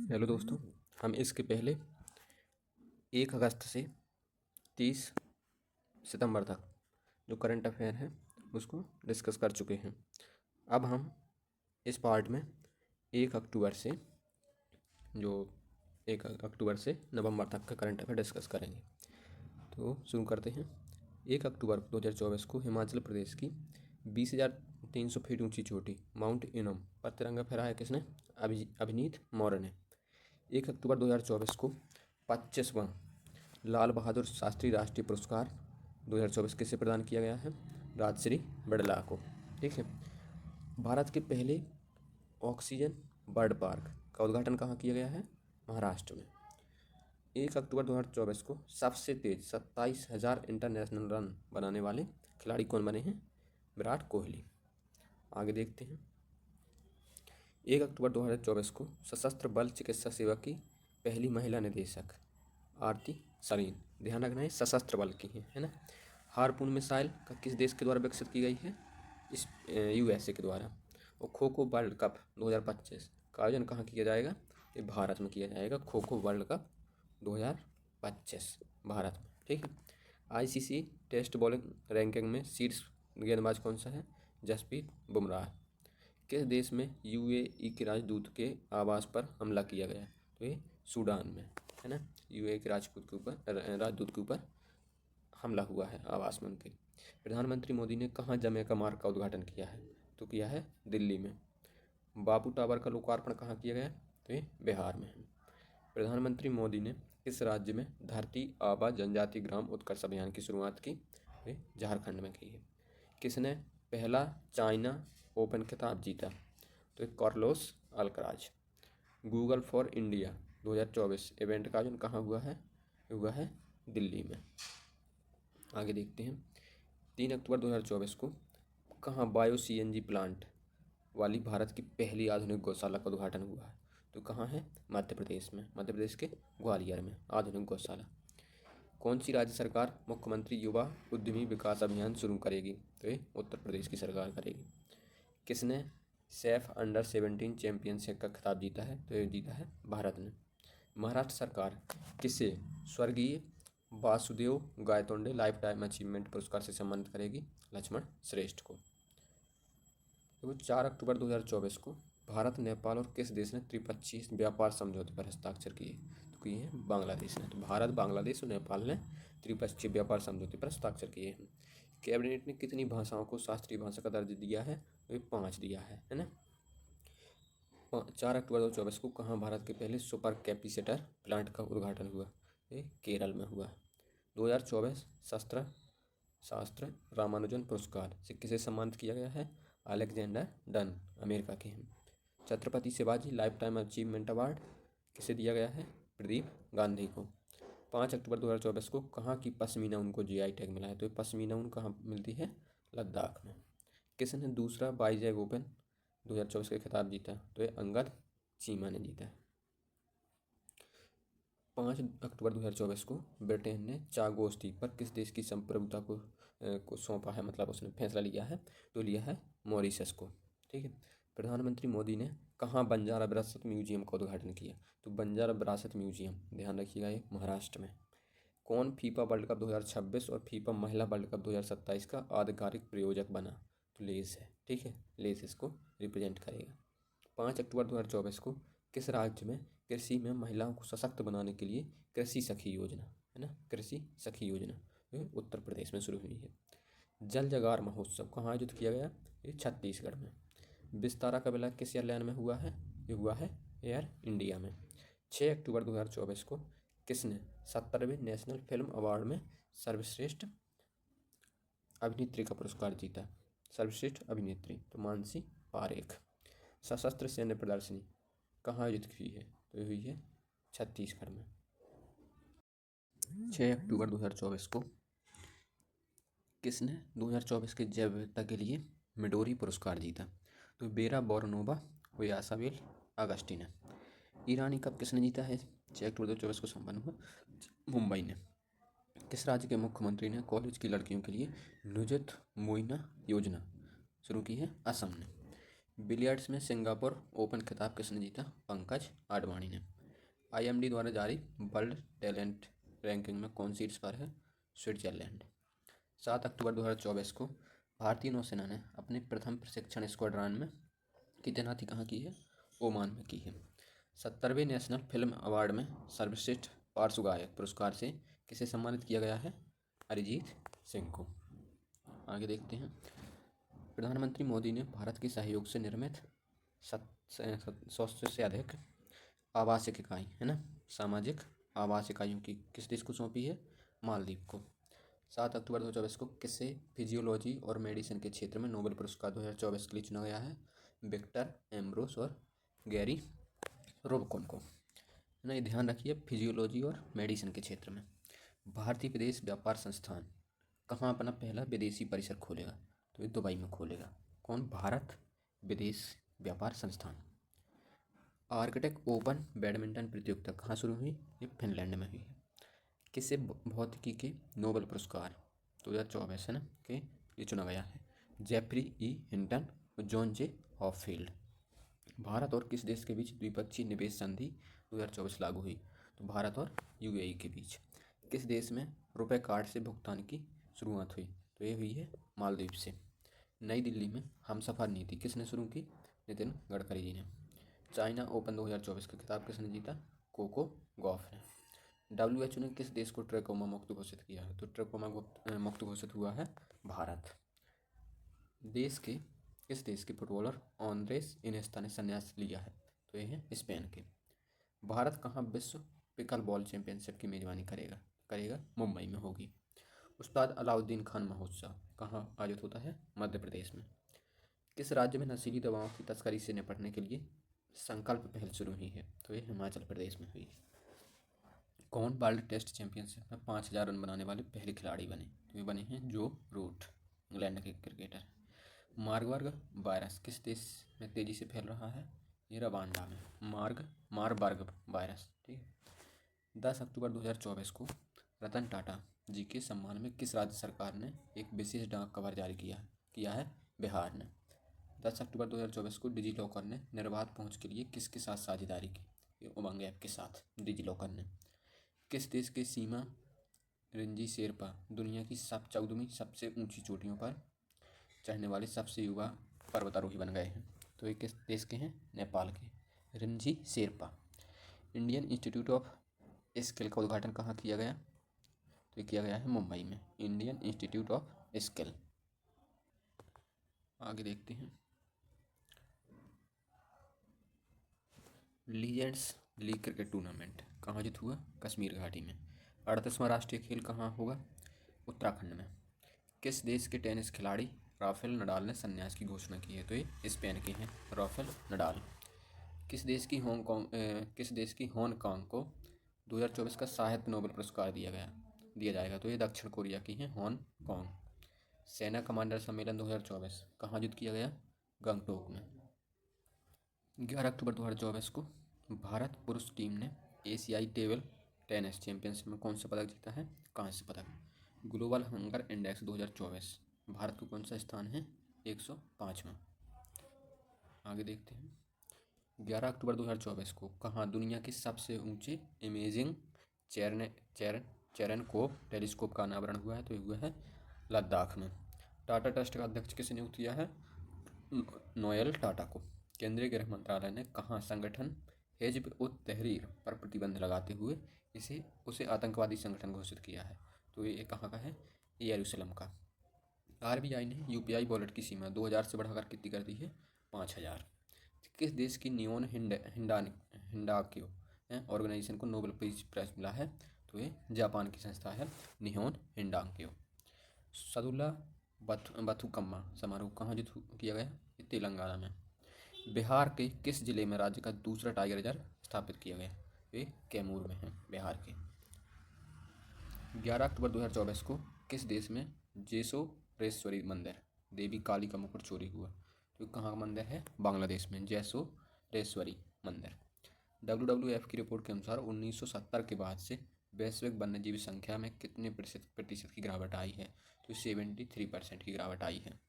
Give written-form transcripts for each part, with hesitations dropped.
Hello दोस्तों, हम इसके पहले 1 अगस्त से 30 सितंबर तक जो करंट अफेयर है उसको डिस्कस कर चुके हैं। अब हम इस पार्ट में 1 अक्टूबर से जो 1 अक्टूबर से नवंबर तक का करंट अफेयर डिस्कस करेंगे। तो शुरू करते हैं। 1 अक्टूबर 2024 को हिमाचल प्रदेश की 20,300 फीट ऊंची चोटी माउंट इनम पर तिरंगा फहराया किसने? अभिनीत मौर्य ने। 1 अक्टूबर 2024 को 25वां लाल बहादुर शास्त्री राष्ट्रीय पुरस्कार 2024 किसे प्रदान किया गया है? राजश्री बिड़ला को। ठीक है। भारत के पहले ऑक्सीजन बर्ड पार्क का उद्घाटन कहाँ किया गया है? महाराष्ट्र में। 1 अक्टूबर 2024 को सबसे तेज 27,000 इंटरनेशनल रन बनाने वाले खिलाड़ी कौन बने हैं? विराट कोहली। आगे देखते हैं। 1 अक्टूबर 2024 को सशस्त्र बल चिकित्सा सेवा की पहली महिला निदेशक आरती सरीन। ध्यान रखना है सशस्त्र बल की है ना। हारपून मिसाइल का किस देश के द्वारा विकसित की गई है? इस यूएसए के द्वारा। और खो खो वर्ल्ड कप 2025 का आयोजन कहाँ किया जाएगा? ये भारत में किया जाएगा। खो खो वर्ल्ड कप 2025 भारत में। ठीक है। आईसीसी टेस्ट बॉलिंग रैंकिंग में शीर्ष गेंदबाज कौन सा है? जसप्रीत बुमराह। किस देश में यूएई के राजदूत के आवास पर हमला किया गया? तो ये सूडान में है ना। यूएई के राजदूत के ऊपर हमला हुआ है आवास में उनके। प्रधानमंत्री मोदी ने कहाँ जमैका मार्ग का उद्घाटन किया है? तो किया है दिल्ली में। बापू टावर का लोकार्पण कहाँ किया गया? तो ये बिहार में है। प्रधानमंत्री मोदी ने किस राज्य में धरती आबा जनजाति ग्राम उत्कर्ष अभियान की शुरुआत की? ये झारखंड में की है। किसने पहला चाइना ओपन खिताब जीता? तो Carlos Alcaraz. Google for India 2024 event का आयोजन कहाँ हुआ है दिल्ली में। आगे देखते हैं। 3 अक्टूबर 2024 को कहाँ बायो सीएनजी प्लांट वाली भारत की पहली आधुनिक गौशाला का उद्घाटन हुआ है? तो कहाँ है? मध्य प्रदेश में। मध्य प्रदेश के ग्वालियर में आधुनिक गौशाला। कौन सी राज्य सरकार मुख्यमंत्री युवा उद्यमी विकास अभियान शुरू करेगी? तो ये उत्तर प्रदेश की सरकार करेगी। किसने सेफ अंडर 17 चैंपियनशिप का खिताब जीता है? तो ये जीता है भारत ने। महाराष्ट्र सरकार किसे स्वर्गीय Vasudev Gaitonde life time achievement पुरस्कार से सम्मानित करेगी? लक्ष्मण श्रेष्ठ को। तो 4 अक्टूबर 2024 को भारत नेपाल और किस देश ने त्रिपक्षीय व्यापार समझौते पर हस्ताक्षर किए? तो किए हैं बांग्लादेश ने। तो भारत, बांग्लादेश और नेपाल ने त्रिपक्षीय व्यापार समझौते पर हस्ताक्षर किए हैं। कैबिनेट ने कितनी भाषाओं को शास्त्रीय भाषा का दर्ज दिया है? तो 5 दिया है ना। 4 अक्टूबर 2024 को कहाँ भारत के पहले सुपर कैपेसिटर प्लांट का उद्घाटन हुआ? ये केरल में हुआ। 2024 शास्त्र रामानुजन पुरस्कार से किसे सम्मानित किया गया है? अलेक्जेंडर डन, अमेरिका के हैं। Chhatrapati Shivaji life time achievement award किसे दिया गया है? प्रदीप गांधी को। 5 अक्टूबर 2024 को कहाँ की पश्मीना ऊन को जीआई टैग मिला है? तो पश्मीना ऊन कहाँ मिलती है? लद्दाख में। किसने दूसरा वाईजैग ओपन 2024 का खिताब जीता? तो ये अंगद चीमा ने जीता है। 5 अक्टूबर 2024 को ब्रिटेन ने चागोस द्वीप पर किस देश की संप्रभुता को सौंपा है, मतलब उसने फैसला लिया है? तो लिया है मॉरिशस को। ठीक है। प्रधानमंत्री मोदी ने कहाँ बंजारा विरासत म्यूजियम का उद्घाटन किया? तो बंजारा विरासत म्यूजियम, ध्यान रखिएगा, ये महाराष्ट्र में। कौन फीफा वर्ल्ड कप 2026 और फीफा महिला वर्ल्ड कप 2027 का आधिकारिक प्रायोजक बना? तो लेस है। ठीक है, लेस इसको रिप्रेजेंट करेगा। 5 अक्टूबर 2024 को किस राज्य में कृषि में महिलाओं को सशक्त बनाने के लिए कृषि सखी योजना, है ना, कृषि सखी योजना उत्तर प्रदेश में शुरू हुई है। जल जगार महोत्सव कहाँ आयोजित किया गया? ये छत्तीसगढ़ में। विस्तारा का विलय किस एयरलाइन में हुआ है? ये हुआ है एयर इंडिया में। 6 अक्टूबर 2024 को किसने 70वें नेशनल फिल्म अवार्ड में सर्वश्रेष्ठ अभिनेत्री का पुरस्कार जीता? सर्वश्रेष्ठ अभिनेत्री तो मानसी पारेख। सशस्त्र सैन्य प्रदर्शनी कहाँ आयोजित हुई है? तो हुई है छत्तीसगढ़ में। 6 अक्टूबर 2024 को किसने 2024 के जैव विविधता के लिए मिडोरी पुरस्कार जीता? तो बेरा बोरनोवा व यासाबेल अगस्टी ने। ईरानी कप किसने जीता है? 6 अक्टूबर 2024 को संपन्न हुआ मुंबई ने। किस राज्य के मुख्यमंत्री ने कॉलेज की लड़कियों के लिए नुजत मुइना योजना शुरू की है? असम ने। बिलियर्ड्स में सिंगापुर ओपन खिताब किसने जीता? पंकज आडवाणी ने। आईएमडी द्वारा जारी वर्ल्ड टैलेंट रैंकिंग में कौन शीर्ष पर है? स्विट्जरलैंड। 7 अक्टूबर 2024 को भारतीय नौसेना ने अपने प्रथम प्रशिक्षण स्क्वाड्रन में की तैनाती कहाँ की है? ओमान में की है। 70वें नेशनल फिल्म अवार्ड में सर्वश्रेष्ठ पार्श्व गायक पुरस्कार से किसे सम्मानित किया गया है? अरिजीत सिंह को। आगे देखते हैं। प्रधानमंत्री मोदी ने भारत के सहयोग से निर्मित 100 से अधिक आवासिक इकाई है ना, सामाजिक आवास इकाइयों की किस देश को सौंपी है? मालदीव को। 7 अक्टूबर 2024 को किसे फिजियोलॉजी और मेडिसिन के क्षेत्र में नोबेल पुरस्कार 2024 के लिए चुना गया है? विक्टर एम्ब्रोस और गैरी रोबकॉन को, है ना। ये ध्यान रखिए, फिजियोलॉजी और मेडिसिन के क्षेत्र में। भारतीय विदेश व्यापार संस्थान कहाँ अपना पहला विदेशी परिसर खोलेगा? तो ये दुबई में खोलेगा। कौन? भारत विदेश व्यापार संस्थान। आर्कटिक ओपन बैडमिंटन प्रतियोगिता कहाँ शुरू हुई? ये फिनलैंड में हुई है। किसे भौतिकी के नोबेल पुरस्कार 2024 है ना के लिए चुना गया है? जेफरी ई हिंटन और जॉन जे हॉफील्ड। भारत और किस देश के बीच द्विपक्षीय निवेश संधि 2024 लागू हुई? तो भारत और यूएई के बीच। किस देश में रुपए कार्ड से भुगतान की शुरुआत हुई? तो ये हुई है मालदीव से। नई दिल्ली में हमसफर नीति किसने शुरू की? नितिन गडकरी जी ने। चाइना ओपन 2024 का खिताब किसने जीता? कोको गॉफ ने। WHO ने किस देश को ट्रैकोमा मुक्त घोषित किया है? तो ट्रैकोमा मुक्त घोषित हुआ है भारत। किस देश के फुटबॉलर आंद्रेस इनिएस्टा ने संन्यास लिया है? तो ये है स्पेन के। भारत कहाँ विश्व पिकल बॉल चैंपियनशिप की मेजबानी करेगा? मुंबई में होगी। उस्ताद अलाउद्दीन खान महोत्सव कहाँ आयोजित होता है? मध्य प्रदेश में। किस राज्य में नशीली दवाओं की तस्करी से निपटने के लिए संकल्प पहल शुरू हुई है? तो ये हिमाचल प्रदेश में हुई है। कौन वर्ल्ड टेस्ट चैंपियनशिप में 5000 रन बनाने वाले पहले खिलाड़ी बने? तो ये बने हैं जो रूट, इंग्लैंड के क्रिकेटर। मारबर्ग वायरस किस देश में तेजी से फैल रहा है? ये रवांडा में। मारबर्ग वायरस, ठीक है। 10 अक्टूबर 2024 को रतन टाटा जी के सम्मान में किस राज्य सरकार ने एक विशेष डाक कवर जारी किया है? बिहार ने। 10 अक्टूबर 2024 को डिजी लॉकर ने निर्बाध पहुंच के लिए किसके साथ साझेदारी की? उमंग ऐप के साथ डिजी लॉकर ने। किस देश के सीमा रिंजी शेरपा दुनिया की 14वीं सबसे ऊंची चोटियों पर चढ़ने वाले सबसे युवा पर्वतारोही बन गए हैं? तो ये किस देश के हैं? नेपाल के Rinji Sherpa. Indian Institute of Skill का उद्घाटन कहाँ किया गया? तो ये किया गया है मुंबई में, इंडियन इंस्टीट्यूट ऑफ स्किल। आगे देखते हैं। लीजेंड्स लीग क्रिकेट टूर्नामेंट कहाँ आयोजित हुआ? कश्मीर घाटी में। 38वां राष्ट्रीय खेल कहाँ होगा? उत्तराखंड में। किस देश के टेनिस खिलाड़ी राफेल नडाल ने संन्यास की घोषणा की है? तो ये स्पेन के हैं, राफेल नडाल। किस देश की हांगकांग को 2024 का साहित्य नोबेल पुरस्कार दिया जाएगा? तो ये दक्षिण कोरिया की हैं, हांगकांग। सेना कमांडर सम्मेलन 2024 कहाँ आयोजित किया गया? गंगटोक में। 11 अक्टूबर 2024 को भारत पुरुष टीम ने एशियाई टेबल टेनिस चैंपियनशिप में कौन सा पदक जीता है? कांस्य पदक। ग्लोबल हंगर इंडेक्स 2024 भारत को कौन सा स्थान है? 105वां। आगे देखते हैं। 11 अक्टूबर 2024 को कहाँ दुनिया के सबसे ऊंचे इमेजिंग चेरनकोव टेलीस्कोप का अनावरण हुआ है? तो ये हुआ है लद्दाख में। टाटा ट्रस्ट का अध्यक्ष किसने नियुक्त किया है? नोएल टाटा को। केंद्रीय गृह मंत्रालय ने कहाँ संगठन हिजब उत तहरीर पर प्रतिबंध लगाते हुए उसे आतंकवादी संगठन घोषित किया है? तो ये कहाँ का है? यरूशलेम का। आरबीआई ने यूपीआई वॉलेट की सीमा 2000 से बढ़ाकर कितनी कर दी है? 5000। किस देश की नियोन हिंडाक्यो ऑर्गेनाइजेशन को नोबेल पीस प्राइज मिला है? तो ये जापान की संस्था है, निहोन हिंडाक्यो। सदुल्ला बथुकम्मा समारोह कहाँ आयोजित किया गया? तेलंगाना में। बिहार के किस जिले में राज्य का दूसरा टाइगर रिजर्व स्थापित किया गया? ये कैमूर में है, बिहार के। 11 अक्टूबर 2024 को किस देश में जेसोरेश्वरी मंदिर देवी काली का मुकुट चोरी हुआ? तो कहाँ का मंदिर है? बांग्लादेश में, जेसोरेश्वरी मंदिर। WWF की रिपोर्ट के अनुसार 1970 के बाद से वैश्विक वन्यजीव संख्या में कितने प्रतिशत की गिरावट आई है? तो 73% की गिरावट आई है।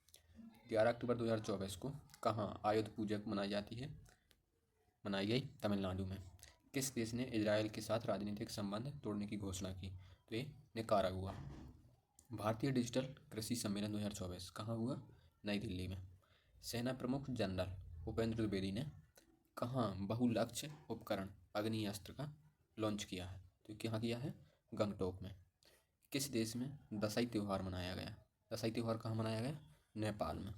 11 अक्टूबर 2024 को कहाँ आयुध पूजक मनाई गई? तमिलनाडु में। किस देश ने इजरायल के साथ राजनीतिक संबंध तोड़ने की घोषणा की? तो ये निकारागुआ। भारतीय डिजिटल कृषि सम्मेलन 2024 कहाँ हुआ? नई दिल्ली में। सेना प्रमुख जनरल भूपेंद्र द्विवेदी ने कहाँ बहुलक्ष्य उपकरण अग्निअस्त्र का लॉन्च किया है? तो कहाँ किया है? गंगटोक में। किस देश में दशई त्यौहार मनाया गया? दशई त्यौहार कहाँ मनाया गया? नेपाल में।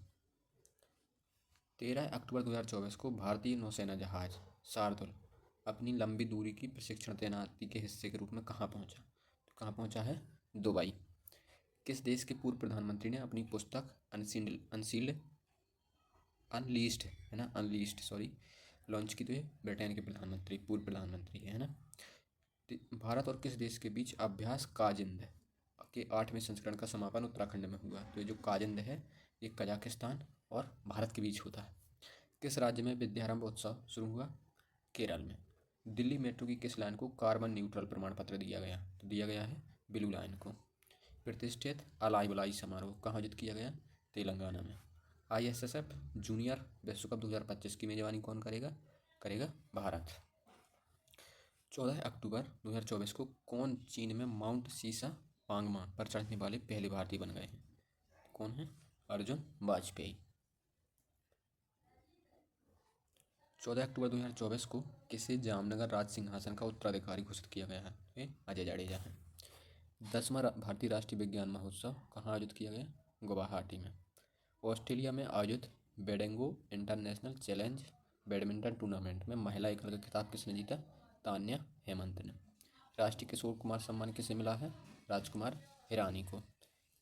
13 अक्टूबर 2024 को भारतीय नौसेना जहाज शार्दुल अपनी लंबी दूरी की प्रशिक्षण तैनाती के हिस्से के रूप में कहाँ पहुंचा? तो कहाँ पहुंचा है? दुबई। किस देश के पूर्व प्रधानमंत्री ने अपनी पुस्तक अनलीस्ड लॉन्च की? तो ये ब्रिटेन के पूर्व प्रधानमंत्री है ना। भारत और किस देश के बीच अभ्यास काजिंद के 8वें संस्करण का समापन उत्तराखंड में हुआ? तो ये जो काजिंद है ये कजाकिस्तान और भारत के बीच होता है। किस राज्य में विद्यारंभ उत्सव शुरू हुआ? केरल में। दिल्ली मेट्रो की किस लाइन को कार्बन न्यूट्रल प्रमाण पत्र दिया गया? तो दिया गया है ब्लू लाइन को। प्रतिष्ठित अलाई बुलाई समारोह कहाँ आयोजित किया गया? तेलंगाना में। ISSF जूनियर विश्व कप 2025 की मेजबानी कौन करेगा भारत। 14 अक्टूबर 2024 को कौन चीन में माउंट सीसा पांगमा पर चढ़ने वाले पहले भारतीय बन गए हैं? कौन है? अर्जुन वाजपेयी। 14 अक्टूबर 2024 को किसे जामनगर राज सिंहासन का उत्तराधिकारी घोषित किया गया है? ये अजय जाडेजा है। 10वां भारतीय राष्ट्रीय विज्ञान महोत्सव कहाँ आयोजित किया गया? गुवाहाटी में। ऑस्ट्रेलिया में आयोजित बेडेंगो इंटरनेशनल चैलेंज बैडमिंटन टूर्नामेंट में महिला एकल का खिताब किसने जीता? तान्या हेमंत ने। राष्ट्रीय किशोर कुमार सम्मान किसे मिला है? राजकुमार हिरानी को।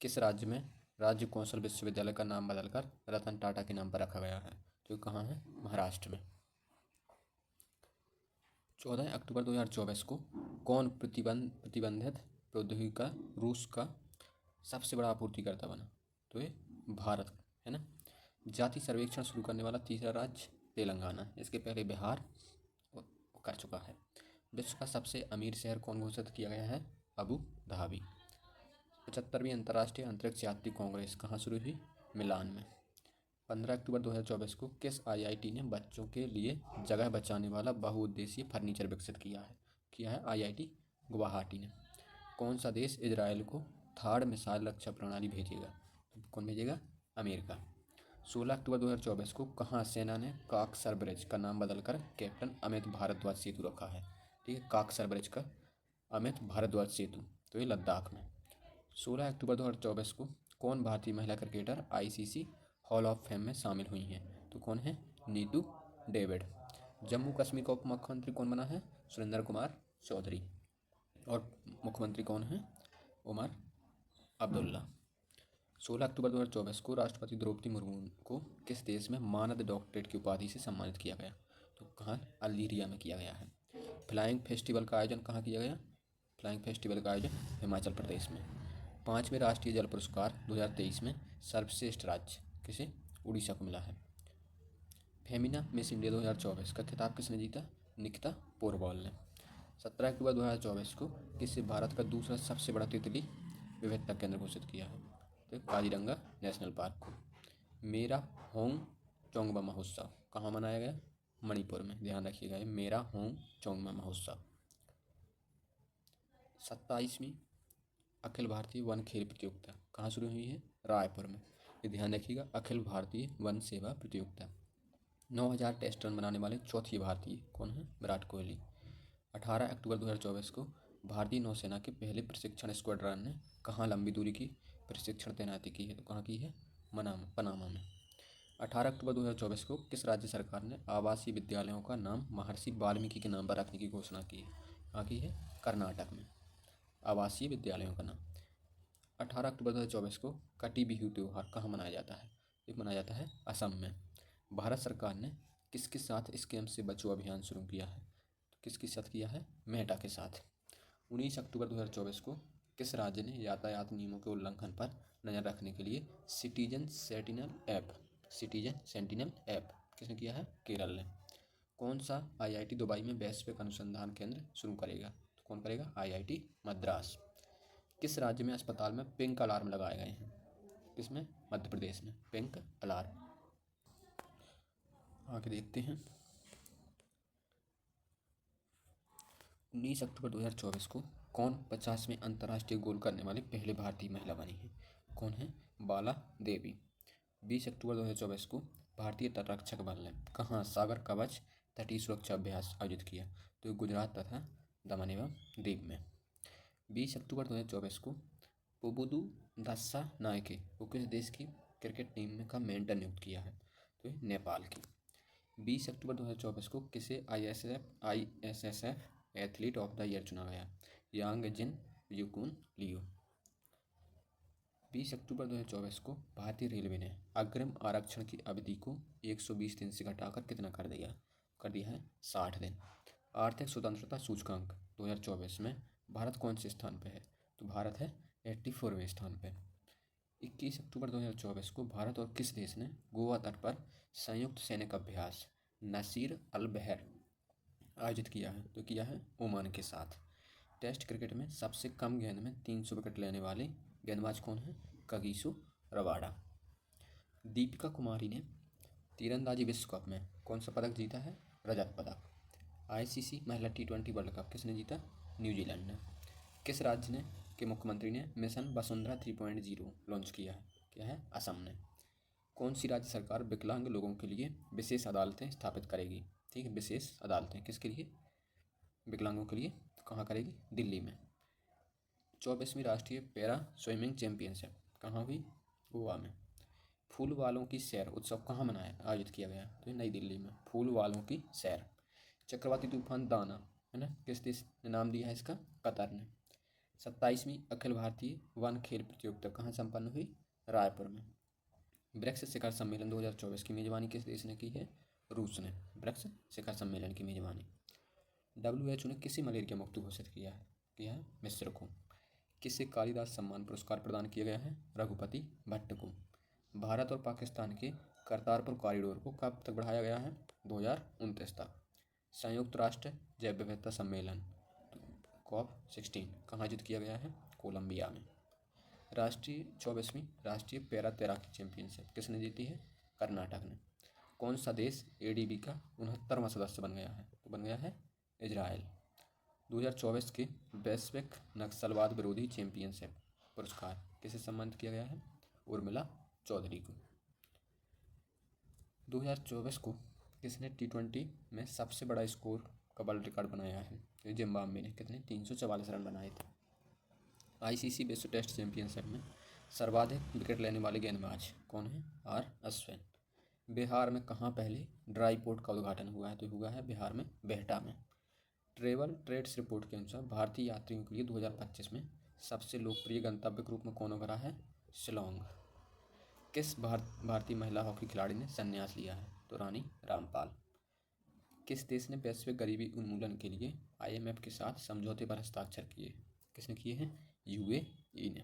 किस राज्य में राज्य कौशल विश्वविद्यालय का नाम बदलकर रतन टाटा के नाम पर रखा गया है? तो कहाँ है? महाराष्ट्र में। 14 अक्टूबर 2024 को कौन प्रतिबंधित प्रौद्योगिकी का रूस का सबसे बड़ा आपूर्तिकर्ता बना? तो ये भारत है ना। जाति सर्वेक्षण शुरू करने वाला तीसरा राज्य तेलंगाना। इसके पहले बिहार कर चुका है। विश्व का सबसे अमीर शहर कौन घोषित किया गया है? Abu Dhabi. 75वीं अंतर्राष्ट्रीय अंतरिक्ष यात्री कांग्रेस कहाँ शुरू हुई? मिलान में। 15 अक्टूबर 2024 को किस IIT ने बच्चों के लिए जगह बचाने वाला बहुउद्देशीय फर्नीचर विकसित किया है? IIT गुवाहाटी ने। कौन सा देश इजरायल को थार्ड मिसाइल रक्षा प्रणाली भेजेगा? कौन भेजेगा? अमेरिका। 16 अक्टूबर 2024 को कहाँ सेना ने काकसर ब्रिज का नाम बदलकर कैप्टन अमित भारद्वाज सेतु रखा है? ठीक है, काकसर ब्रिज का अमित भारद्वाज सेतु, तो ये लद्दाख में। 16 अक्टूबर 2024 को कौन भारतीय महिला cricketer ICC hall of fame में शामिल हुई हैं? तो कौन है? नीतू डेविड। जम्मू कश्मीर का उप मुख्यमंत्री कौन बना है? सुरेंद्र कुमार चौधरी। और मुख्यमंत्री कौन है? उमर अब्दुल्ला। 16 अक्टूबर 2024 को राष्ट्रपति द्रौपदी मुर्मू को किस देश में मानद डॉक्टरेट की उपाधि से सम्मानित किया गया? तो कहाँ? अल्जीरिया में किया गया है। फ्लाइंग फेस्टिवल का आयोजन कहाँ किया गया? फ्लाइंग फेस्टिवल का आयोजन हिमाचल प्रदेश में। 5वें राष्ट्रीय जल पुरस्कार 2023 में सर्वश्रेष्ठ राज्य किसे? उड़ीसा को मिला है। फेमिना मिस इंडिया 2024 का खिताब किसने जीता? निकिता पोरबॉल ने। 17 अक्टूबर 2024 को किसे भारत का दूसरा सबसे बड़ा तितली विविधता केंद्र घोषित किया है? तो काजीरंगा नेशनल पार्क को। मेरा होंग चोंगबा महोत्सव कहाँ मनाया गया? मणिपुर में। ध्यान रखिएगा, मेरा होंग चोंगबा महोत्सव। 27वीं अखिल भारतीय वन खेल प्रतियोगिता कहाँ शुरू हुई है? रायपुर में। ये ध्यान रखिएगा, अखिल भारतीय वन सेवा प्रतियोगिता। 9000 टेस्ट रन बनाने वाले चौथे भारतीय कौन है? विराट कोहली। 18 अक्टूबर 2024 को भारतीय नौसेना के पहले प्रशिक्षण स्क्वाड्रन ने कहाँ लंबी दूरी की प्रशिक्षण तैनाती की है? तो कहाँ की है? पनामा में। 18 अक्टूबर 2024 को किस राज्य सरकार ने आवासीय विद्यालयों का नाम महर्षि वाल्मीकि के नाम पर रखने की घोषणा की है? कहाँ की है? कर्नाटक में। आवासीय विद्यालयों का नाम। 18 अक्टूबर 2024 को कटी बिहू त्यौहार कहाँ मनाया जाता है? ये मनाया जाता है असम में। भारत सरकार ने किसके साथ स्कैम से बचो अभियान शुरू किया है? तो किसके साथ किया है? मेटा के साथ। 19 अक्टूबर 2024 को किस राज्य ने यातायात नियमों के उल्लंघन पर नज़र रखने के लिए सिटीजन सेंटिनल ऐप किसने किया है? केरल ने। कौन सा IIT दुबई में वैश्विक अनुसंधान केंद्र शुरू करेगा? तो कौन करेगा? IIT मद्रास। किस राज्य में अस्पताल में पिंक अलार्म लगाए गए हैं? किसमें? मध्य प्रदेश में, पिंक अलार्म। आगे देखते हैं। 19 अक्टूबर 2024 को कौन 50वें अंतर्राष्ट्रीय गोल करने वाली पहली भारतीय महिला बनी है? कौन है? बाला देवी। 20 अक्टूबर 2024 को भारतीय तटरक्षक बल ने कहाँ सागर कवच तटीय सुरक्षा अभ्यास आयोजित किया? तो गुजरात तथा दमन एवं दीव में। 20 अक्टूबर 2024 को पुबुदु दस्सा नायके को किस देश की क्रिकेट टीम का मेंटर नियुक्त किया है? तो नेपाल की। 20 अक्टूबर 2024 को किसे ISSF athlete of the year चुना गया? यांग जिन युकुन लियो। 20 अक्टूबर 2024 को भारतीय रेलवे ने अग्रिम आरक्षण की अवधि को 120 दिन से घटाकर कितना कर दिया है? 60 दिन। आर्थिक स्वतंत्रता सूचकांक 2024 में भारत कौन से स्थान पर है? तो भारत है 84वें स्थान पर। 21 अक्टूबर 2024 को भारत और किस देश ने गोवा तट पर संयुक्त सैनिक अभ्यास नसीर अल बहर आयोजित किया है? तो किया है ओमान के साथ। टेस्ट क्रिकेट में सबसे कम गेंद में 300 विकेट लेने वाले गेंदबाज कौन है? Kagiso Rabada. दीपिका कुमारी ने तीरंदाजी विश्व कप में कौन सा पदक जीता है? रजत पदक। ICC महिला T20 वर्ल्ड कप किसने जीता? न्यूजीलैंड ने। किस राज्य ने के मुख्यमंत्री ने मिशन वसुंधरा 3.0 लॉन्च किया है? क्या है? असम ने। कौन सी राज्य सरकार विकलांग लोगों के लिए विशेष अदालतें स्थापित करेगी? ठीक है, विशेष अदालतें किसके लिए? विकलांगों के लिए। कहाँ करेगी? दिल्ली में। 24वीं राष्ट्रीय पैरा स्विमिंग चैंपियनशिप कहाँ हुई? गोवा में। फूल वालों की सैर उत्सव कहाँ आयोजित किया गया? तो नई दिल्ली में। फूल वालों की सैर। चक्रवाती तूफान दाना है ना, किस देश ने नाम दिया है इसका? कतर ने। 27वीं अखिल भारतीय वन खेल प्रतियोगिता कहाँ संपन्न हुई? रायपुर में। ब्रिक्स शिखर सम्मेलन 2024 की मेजबानी किस देश ने की है? रूस ने ब्रिक्स शिखर सम्मेलन की मेजबानी। WHO ने किसे मलेरिया मुक्त घोषित किया है? मिस्र को। किसे कालिदास सम्मान पुरस्कार प्रदान किया गया है? रघुपति भट्ट को। भारत और पाकिस्तान के करतारपुर कॉरिडोर को कब तक बढ़ाया गया है? 2029 तक। संयुक्त राष्ट्र जैव विविधता सम्मेलन COP16 कहाँ आयोजित किया गया है? कोलंबिया में। 24वीं राष्ट्रीय पैरा तैराकी चैंपियनशिप किसने जीती है? कर्नाटक ने। कौन सा देश ADB का 69वां सदस्य बन गया है? तो बन गया है इजराइल। 2024 के वैश्विक नक्सलवाद विरोधी चैंपियनशिप पुरस्कार किसे सम्मानित किया गया है? उर्मिला चौधरी को। 2024 को किसने T20 में सबसे बड़ा स्कोर का वर्ल्ड रिकॉर्ड बनाया है? तो जिम्बाब्वे ने। कितने? 344 रन बनाए थे। ICC विश्व टेस्ट चैंपियनशिप में सर्वाधिक विकेट लेने वाले गेंदबाज कौन है? R अश्विन। बिहार में कहाँ पहले ड्राई पोर्ट का उद्घाटन हुआ है? तो हुआ है बिहार में बिहटा में। ट्रेवल ट्रेड्स रिपोर्ट के अनुसार भारतीय यात्रियों के लिए 2025 में सबसे लोकप्रिय गंतव्य के रूप में कौन उभरा है? शिलोंग। किस भारतीय महिला हॉकी खिलाड़ी ने संन्यास लिया है? तो रानी रामपाल। किस देश ने वैश्विक गरीबी उन्मूलन के लिए IMF के साथ समझौते पर हस्ताक्षर किए? किसने किए हैं? UAE ने।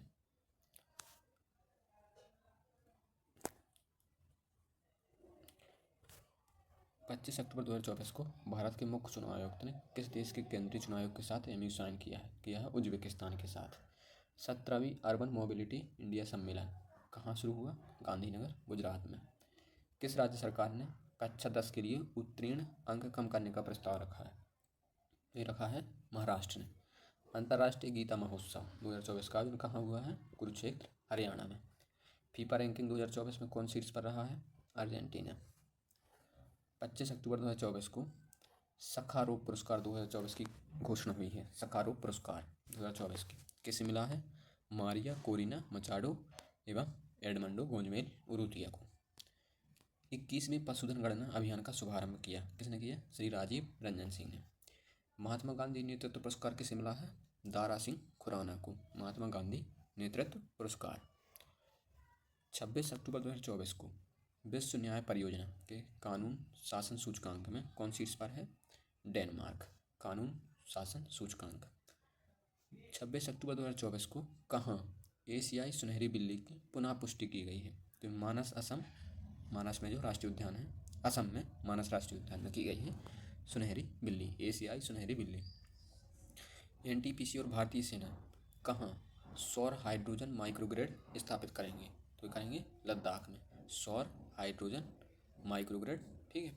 25 अक्टूबर 2024 को भारत के मुख्य चुनाव आयुक्त ने किस देश के केंद्रीय चुनाव आयोग के साथ MOU साइन किया है? उज्बेकिस्तान के साथ। 17वीं अर्बन मोबिलिटी इंडिया सम्मेलन कहाँ शुरू हुआ? गांधीनगर गुजरात में। किस राज्य सरकार ने कक्षा 10 के लिए उत्तीर्ण अंक कम करने का प्रस्ताव रखा है? ये रखा है महाराष्ट्र ने। अंतर्राष्ट्रीय गीता महोत्सव 2024 का आयोजन कहाँ हुआ है? कुरुक्षेत्र हरियाणा में। फीफा रैंकिंग 2024 में कौन शीर्ष पर रहा है? अर्जेंटीना। 25 अक्टूबर 2024 को सखारोव पुरस्कार 2024 की घोषणा हुई है। सखारोव पुरस्कार 2024 की किसे मिला है? मारिया कोरिना मचाडो एवं एडमंडो गोंजमेल उरुतिया को। 21वीं पशुधन गणना अभियान का शुभारंभ किया किसने किया? श्री राजीव रंजन सिंह ने। महात्मा गांधी नेतृत्व पुरस्कार किसे मिला है? दारा सिंह खुराना को महात्मा गांधी नेतृत्व पुरस्कार। 26 अक्टूबर 2024 को विश्व न्याय परियोजना के कानून शासन सूचकांक में कौन शीर्ष पर है? डेनमार्क। कानून शासन सूचकांक। 26 अक्टूबर 2024 को कहाँ एशियाई सुनहरी बिल्ली की पुनः पुष्टि की गई है? तो मानस में जो राष्ट्रीय उद्यान है असम में मानस राष्ट्रीय उद्यान में की गई है सुनहरी बिल्ली, एशियाई सुनहरी बिल्ली। NTPC और भारतीय सेना कहाँ सौर हाइड्रोजन माइक्रोग्रिड स्थापित करेंगे? तो ये करेंगे लद्दाख में। सौर, हाइड्रोजन, माइक्रोग्रिड, ठीक है।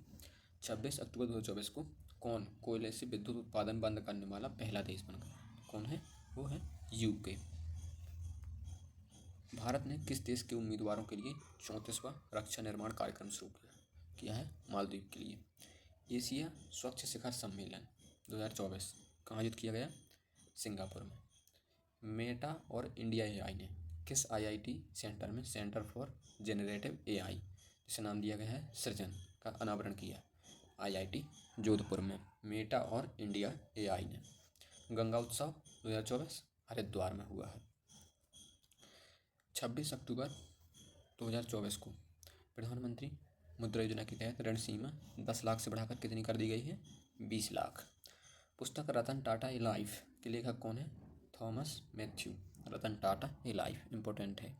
26 अक्टूबर 2024 को कौन कोयले से विद्युत उत्पादन बंद करने वाला पहला देश बन गया? कौन है? वो है यूके। भारत ने किस देश के उम्मीदवारों के लिए 34वां रक्षा निर्माण कार्यक्रम शुरू किया है? मालदीव के लिए। एशिया स्वच्छ शिखर सम्मेलन 2024 कहाँ आयोजित किया गया? सिंगापुर में। मेटा और इंडिया एआई ने किस आईआईटी सेंटर में सेंटर फॉर जेनरेटिव एआई, जिसे नाम दिया गया है सृजन, का अनावरण किया? आईआईटी जोधपुर में मेटा और इंडिया एआई ने। गंगा उत्सव 2024 हरिद्वार में हुआ है। 26 अक्टूबर 2024 को प्रधानमंत्री मुद्रा योजना के तहत ऋण सीमा 10 लाख से बढ़ाकर कितनी कर दी गई है? 20 लाख। पुस्तक रतन टाटा ए लाइफ के लेखक कौन है? Thomas Matthew. रतन टाटा ए लाइफ इम्पोर्टेंट है।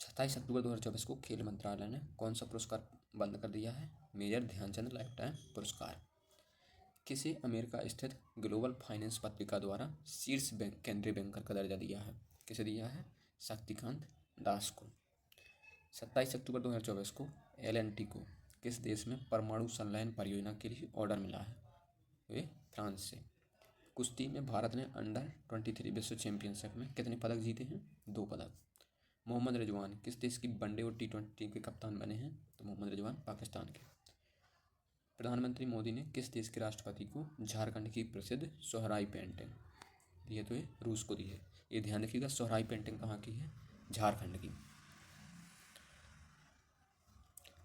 27 अक्टूबर 2024 को खेल मंत्रालय ने कौन सा पुरस्कार बंद कर दिया है? मेजर ध्यानचंद लाइफ टाइम पुरस्कार। किसे अमेरिका स्थित ग्लोबल फाइनेंस पत्रिका द्वारा शीर्ष बैंक केंद्रीय बैंकर का दर्जा दिया है? किसे दिया है? शक्तिकांत दास को। 27 अक्टूबर 2024 को एल&टी को किस देश में परमाणु संलयन परियोजना के लिए ऑर्डर मिला है? वे फ्रांस से। कुश्ती में भारत ने अंडर-23 विश्व चैंपियनशिप में कितने पदक जीते हैं? 2 पदक। मोहम्मद रिजवान किस देश की वनडे और टी20 के कप्तान बने हैं? तो मोहम्मद रिजवान पाकिस्तान के। प्रधानमंत्री मोदी ने किस देश के राष्ट्रपति को झारखंड की प्रसिद्ध सोहराई पेंटिंग दी है? तो ये रूस को दी है। ये ध्यान रखिएगा, सोहराई पेंटिंग कहाँ की है? झारखंड की।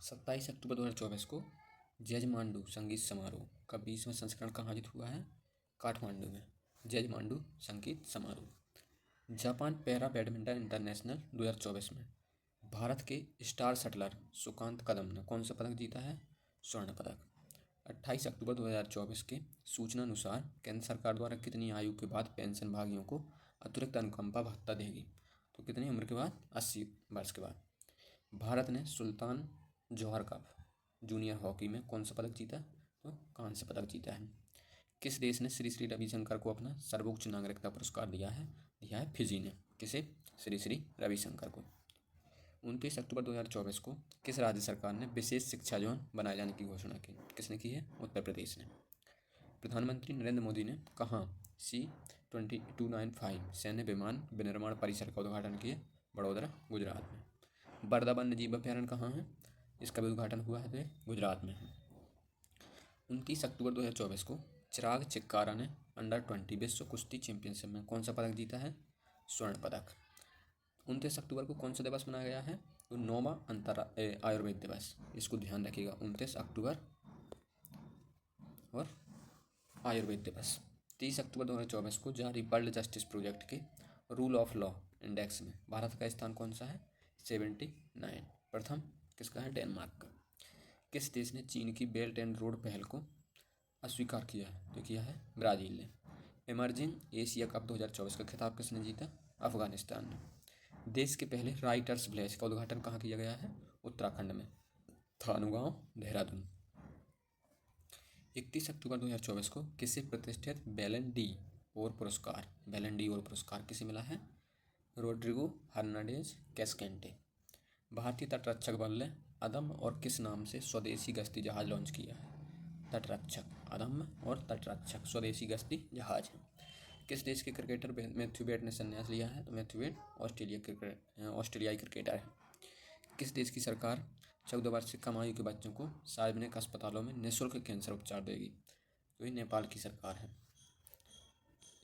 27 अक्टूबर 2024 को जजमांडू संगीत समारोह का 20वां संस्करण कहाँ आयोजित हुआ है? काठमांडू में। जजमांडू संगीत समारोह। जापान पैरा बैडमिंटन इंटरनेशनल 2024 में भारत के स्टार शटलर सुकांत कदम ने कौन सा पदक जीता है? स्वर्ण पदक। 28 अक्टूबर 2024 के सूचना अनुसार केंद्र सरकार द्वारा कितनी आयु के बाद पेंशन भागियों को अतिरिक्त अनुकंपा भत्ता देगी? तो कितनी उम्र के बाद? 80 वर्ष के बाद। भारत ने सुल्तान जौहर कप जूनियर हॉकी में कौन सा पदक जीता? तो कांस्य पदक जीता है। किस देश ने श्री श्री रविशंकर को अपना सर्वोच्च नागरिकता पुरस्कार दिया है? फिजी ने। किसे? श्री श्री रविशंकर को। 29 अक्टूबर 2024 को किस राज्य सरकार ने विशेष शिक्षा जोन बनाए जाने की घोषणा की? किसने की है? उत्तर प्रदेश ने। प्रधानमंत्री नरेंद्र मोदी ने कहाँ C-295 सैन्य विमान विनिर्माण परिसर का उद्घाटन किया? बड़ौदरा, गुजरात में। बरदा वन्यजीव अभ्यारण्य कहाँ है? इसका भी उद्घाटन हुआ है तो गुजरात में है। 29 अक्टूबर 2024 को चिराग चिक्कारा ने अंडर-20 विश्व कुश्ती चैंपियनशिप में कौन सा पदक जीता है? स्वर्ण पदक। 29 अक्टूबर को कौन सा दिवस मनाया गया है? तो 9वां अंतर्राष्ट्रीय आयुर्वेद दिवस। इसको ध्यान रखिएगा, 29 अक्टूबर और आयुर्वेद दिवस। 30 अक्टूबर 2024 को जारी वर्ल्ड जस्टिस प्रोजेक्ट के रूल ऑफ लॉ इंडेक्स में भारत का स्थान कौन सा है? 79। प्रथम किसका है? डेनमार्क का। किस देश ने चीन की बेल्ट एंड रोड पहल को अस्वीकार किया है? तो किया है ब्राज़ील ने। इमर्जिंग एशिया कप 2024 का खिताब किसने जीता? अफगानिस्तान ने। देश के पहले राइटर्स विलेज का उद्घाटन कहाँ किया गया है? उत्तराखंड में, थानुगांव, देहरादून। 31 अक्टूबर 2024 को किसे प्रतिष्ठित बैलन डी और पुरस्कार किसे मिला है? Rodrigo Hernandez Cascante. भारतीय तटरक्षक बल ने अदम्य और किस नाम से स्वदेशी गश्ती जहाज लॉन्च किया है? तटरक्षक, अदम्य और तटरक्षक स्वदेशी गश्ती जहाज है। किस देश के क्रिकेटर मैथ्यू वेड ने संन्यास लिया है? तो मैथ्यू वेड ऑस्ट्रेलियाई क्रिकेटर है। किस देश की सरकार 14 वर्ष से कम आयु के बच्चों को सार्वजनिक अस्पतालों में निःशुल्क कैंसर उपचार देगी? तो ये नेपाल की सरकार है।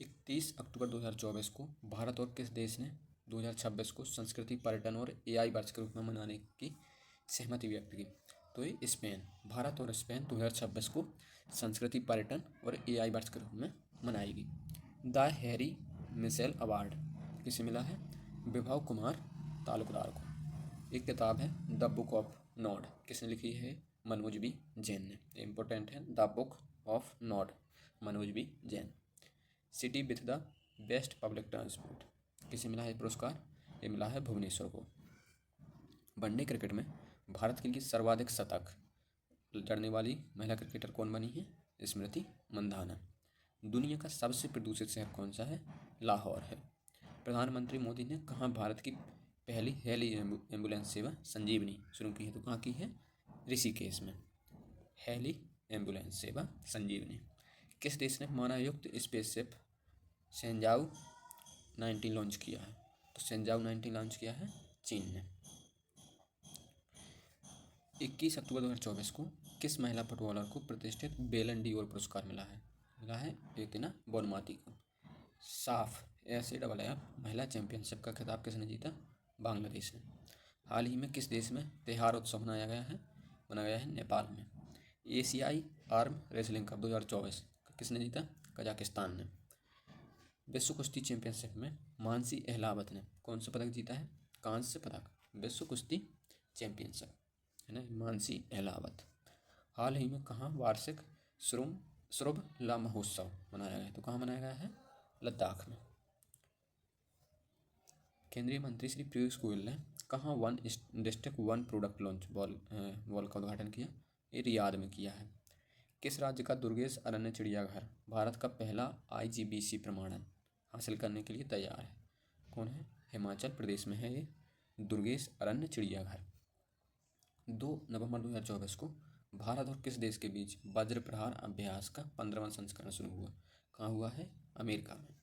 31 अक्टूबर 2024 को भारत और किस देश ने 2026 को संस्कृति, पर्यटन और एआई वर्ष के रूप में मनाने की सहमति व्यक्त की? तो ये स्पेन। भारत और स्पेन 2026 को संस्कृति, पर्यटन और एआई वर्ष के रूप में मनाएगी। द हैरी मिशेल अवार्ड किसे मिला है? विभव कुमार तालुकदार को। एक किताब है द बुक ऑफ नॉड, किसने लिखी है? मनोज बी जैन ने। इम्पोर्टेंट है, the book of nod, Manoj B Jain. City with the best public transport किसे मिला है पुरस्कार? ये मिला है भुवनेश्वर को। वनडे क्रिकेट में भारत के लिए सर्वाधिक शतक जड़ने वाली महिला क्रिकेटर कौन बनी है? स्मृति मंधाना। दुनिया का सबसे प्रदूषित शहर कौन सा है? लाहौर है। प्रधानमंत्री मोदी ने कहाँ भारत की पहली हेली एम्बुलेंस सेवा संजीवनी शुरू की है? तो कहाँ की है? ऋषिकेश में। हेली एम्बुलेंस सेवा संजीवनी। किस देश ने मानवयुक्त स्पेसशिप सेंजाऊ 19 लॉन्च किया है? तो सेंजाऊ 19 लॉन्च किया है चीन ने। 21 अक्टूबर 2024 को किस महिला फुटबॉलर को प्रतिष्ठित बेलन डी और पुरस्कार मिला है? मिला है बेतिना बोनमाती को। साफ SAFF महिला चैंपियनशिप का खिताब किसने जीता? बांग्लादेश ने। हाल ही में किस देश में तिहार उत्सव मनाया गया है? मनाया गया है नेपाल में। एशियाई आर्म रेसलिंग कप 2024 किसने जीता? कजाकिस्तान ने। विश्व कुश्ती चैंपियनशिप में मानसी अहलावत ने कौन सा पदक जीता है? कांस्य पदक। विश्व कुश्ती चैंपियनशिप है ना, मानसी अहलावत। हाल ही में कहाँ वार्षिक श्रुभ ला महोत्सव मनाया गया है? तो कहाँ मनाया गया है? लद्दाख में। केंद्रीय मंत्री श्री पीयूष गोयल ने कहाँ one district one product launch wall का उद्घाटन किया? ये रियाद में किया है। किस राज्य का दुर्गेश अरण्य चिड़ियाघर भारत का पहला IGBC प्रमाणन हासिल करने के लिए तैयार है? कौन है? हिमाचल प्रदेश में है ये दुर्गेश अरण्य चिड़ियाघर। 2 नवंबर 2024 को भारत और किस देश के बीच वज्र प्रहार अभ्यास का 15वां संस्करण शुरू हुआ? कहाँ हुआ है? अमेरिका में।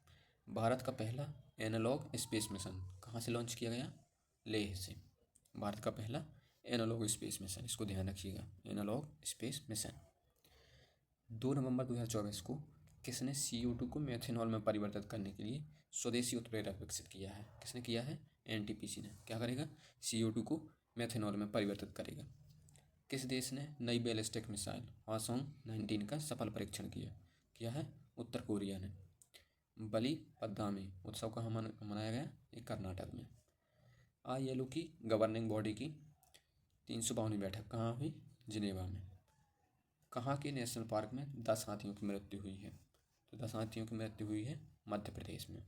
भारत का पहला एनालॉग स्पेस मिशन कहाँ से लॉन्च किया गया? लेह से। भारत का पहला एनालॉग स्पेस मिशन, इसको ध्यान रखिएगा, एनालॉग स्पेस मिशन। 2 नवंबर 2024 को किसने CO2 को मेथेनॉल में परिवर्तित करने के लिए स्वदेशी उत्प्रेरक विकसित किया है? किसने किया है? NTPC ने। क्या करेगा? CO2 को मेथेनॉल में परिवर्तित करेगा। किस देश ने नई बैलिस्टिक मिसाइल हवासोंग 19 का सफल परीक्षण किया? किया है उत्तर कोरिया ने। बलि पद्दामी उत्सव कहाँ मनाया गया? ये कर्नाटक में। ILO की गवर्निंग बॉडी की 352वीं बैठक कहाँ हुई? जिनेवा में। कहाँ के नेशनल पार्क में 10 हाथियों की मृत्यु हुई है? तो 10 हाथियों की मृत्यु हुई है मध्य प्रदेश में।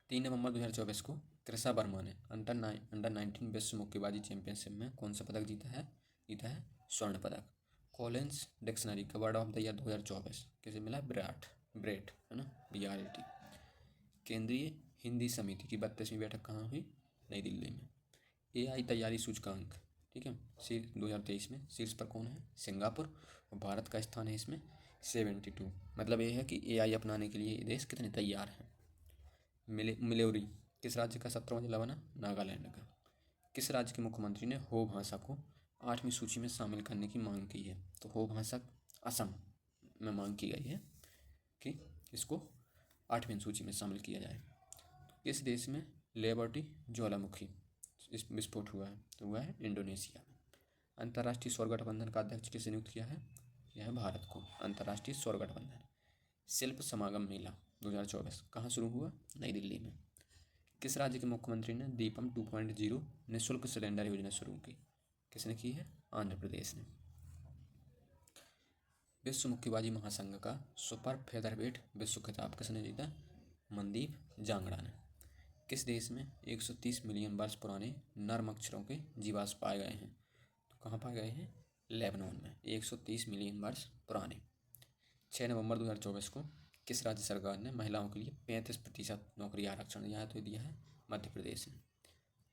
3 नवंबर 2024 को कृषा वर्मा ने अंडर 19 विश्व मुक्केबाजी चैंपियनशिप में कौन सा पदक जीता है? जीता है स्वर्ण पदक। कॉलिंस डिक्शनरी का वर्ड ऑफ द ईयर 2024 किसे मिला? ब्रेट है ना, BRAT। केंद्रीय हिंदी समिति की 32वीं बैठक कहाँ हुई? नई दिल्ली में। AI तैयारी सूचकांक, ठीक है, 2023 में शीर्ष पर कौन है? सिंगापुर। और भारत का स्थान है इसमें 72। मतलब ये है कि AI अपनाने के लिए ये देश कितने तैयार हैं। मिलोरी किस राज्य का 17वां जिला बना? नागालैंड का। किस राज्य के मुख्यमंत्री ने हो भाषा को 8वीं सूची में शामिल करने की मांग की है? तो हो भाषा असम में मांग की गई है कि इसको 8वीं सूची में शामिल किया जाए। किस देश में लेबर्टी ज्वालामुखी इस विस्फोट हुआ है? तो हुआ है इंडोनेशिया में। अंतर्राष्ट्रीय सौर गठबंधन का अध्यक्ष किसे नियुक्त किया है? यह है भारत को, अंतर्राष्ट्रीय सौर गठबंधन। शिल्प समागम मेला 2024 कहाँ शुरू हुआ? नई दिल्ली में। किस राज्य के मुख्यमंत्री ने दीपम 2.0 निःशुल्क सिलेंडर योजना शुरू की? किसने की है? आंध्र प्रदेश ने। विश्व मुक्केबाजी महासंघ का सुपर फेदरवेट विश्व खिताब किसने जीता? मनदीप जांगड़ा ने। किस देश में 130 मिलियन वर्ष पुराने नर्म अक्षरों के जीवाश्म पाए गए हैं? तो कहाँ पाए गए हैं? लेबनान में। 130 मिलियन वर्ष पुराने। 6 नवंबर 2024 को किस राज्य सरकार ने महिलाओं के लिए 35% नौकरी आरक्षण दिया है? तो दिया है मध्य प्रदेश ने।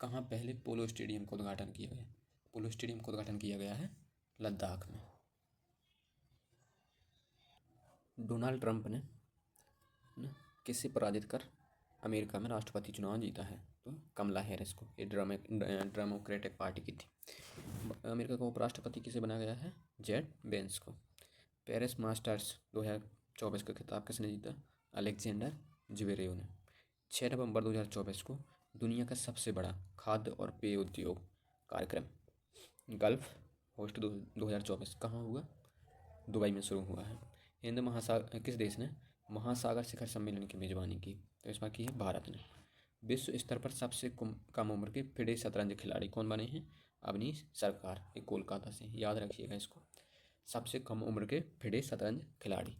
कहाँ पहले पोलो स्टेडियम का उद्घाटन किया गया? पोलो स्टेडियम का उद्घाटन किया गया है लद्दाख में। डोनाल्ड ट्रंप ने किसे पराजित कर अमेरिका में राष्ट्रपति चुनाव जीता है? तो कमला हैरिस को। ये डेमोक्रेटिक पार्टी की थी। अमेरिका का उपराष्ट्रपति किसे बनाया गया है? जेड वेंस को। पेरिस मास्टर्स 2024 का खिताब किसने जीता? अलेक्जेंडर ज्वेरेव ने। 6 नवंबर 2024 को दुनिया का सबसे बड़ा खाद्य और पेय उद्योग कार्यक्रम गल्फ होस्ट 2024 कहाँ हुआ? दुबई में शुरू हुआ है। हिंद महासागर किस देश ने महासागर शिखर सम्मेलन की मेजबानी की? तो इस बार की है भारत ने। विश्व स्तर पर सबसे कम उम्र के फिडे शतरंज खिलाड़ी कौन बने हैं? अवनीश सरकार, ये कोलकाता से, याद रखिएगा इसको। सबसे कम उम्र के फिडे शतरंज खिलाड़ी।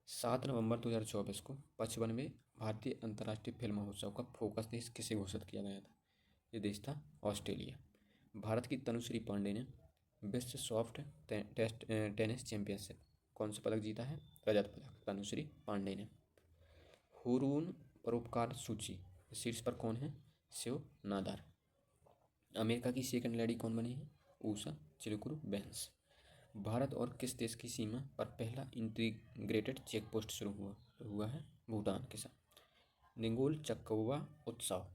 7 नवंबर 2024 को 55वें भारतीय अंतर्राष्ट्रीय फिल्म महोत्सव का फोकस देश किसे घोषित किया गया था? ये देश था ऑस्ट्रेलिया। भारत की तनुश्री पांडे ने विश्व सॉफ्ट टेनिस चैंपियनशिप कौन सा पदक जीता है? रजत पदक, तनुश्री पांडे ने। हुरून परोपकार सूची शीर्ष पर कौन है? शिव नादार। अमेरिका की सेकंड लेडी कौन बनी है? ऊषा चिलकुर-बेंस। भारत और किस देश की सीमा पर पहला इंटीग्रेटेड चेक पोस्ट शुरू हुआ है? भूटान के साथ। निगोल चक्कोवा उत्सव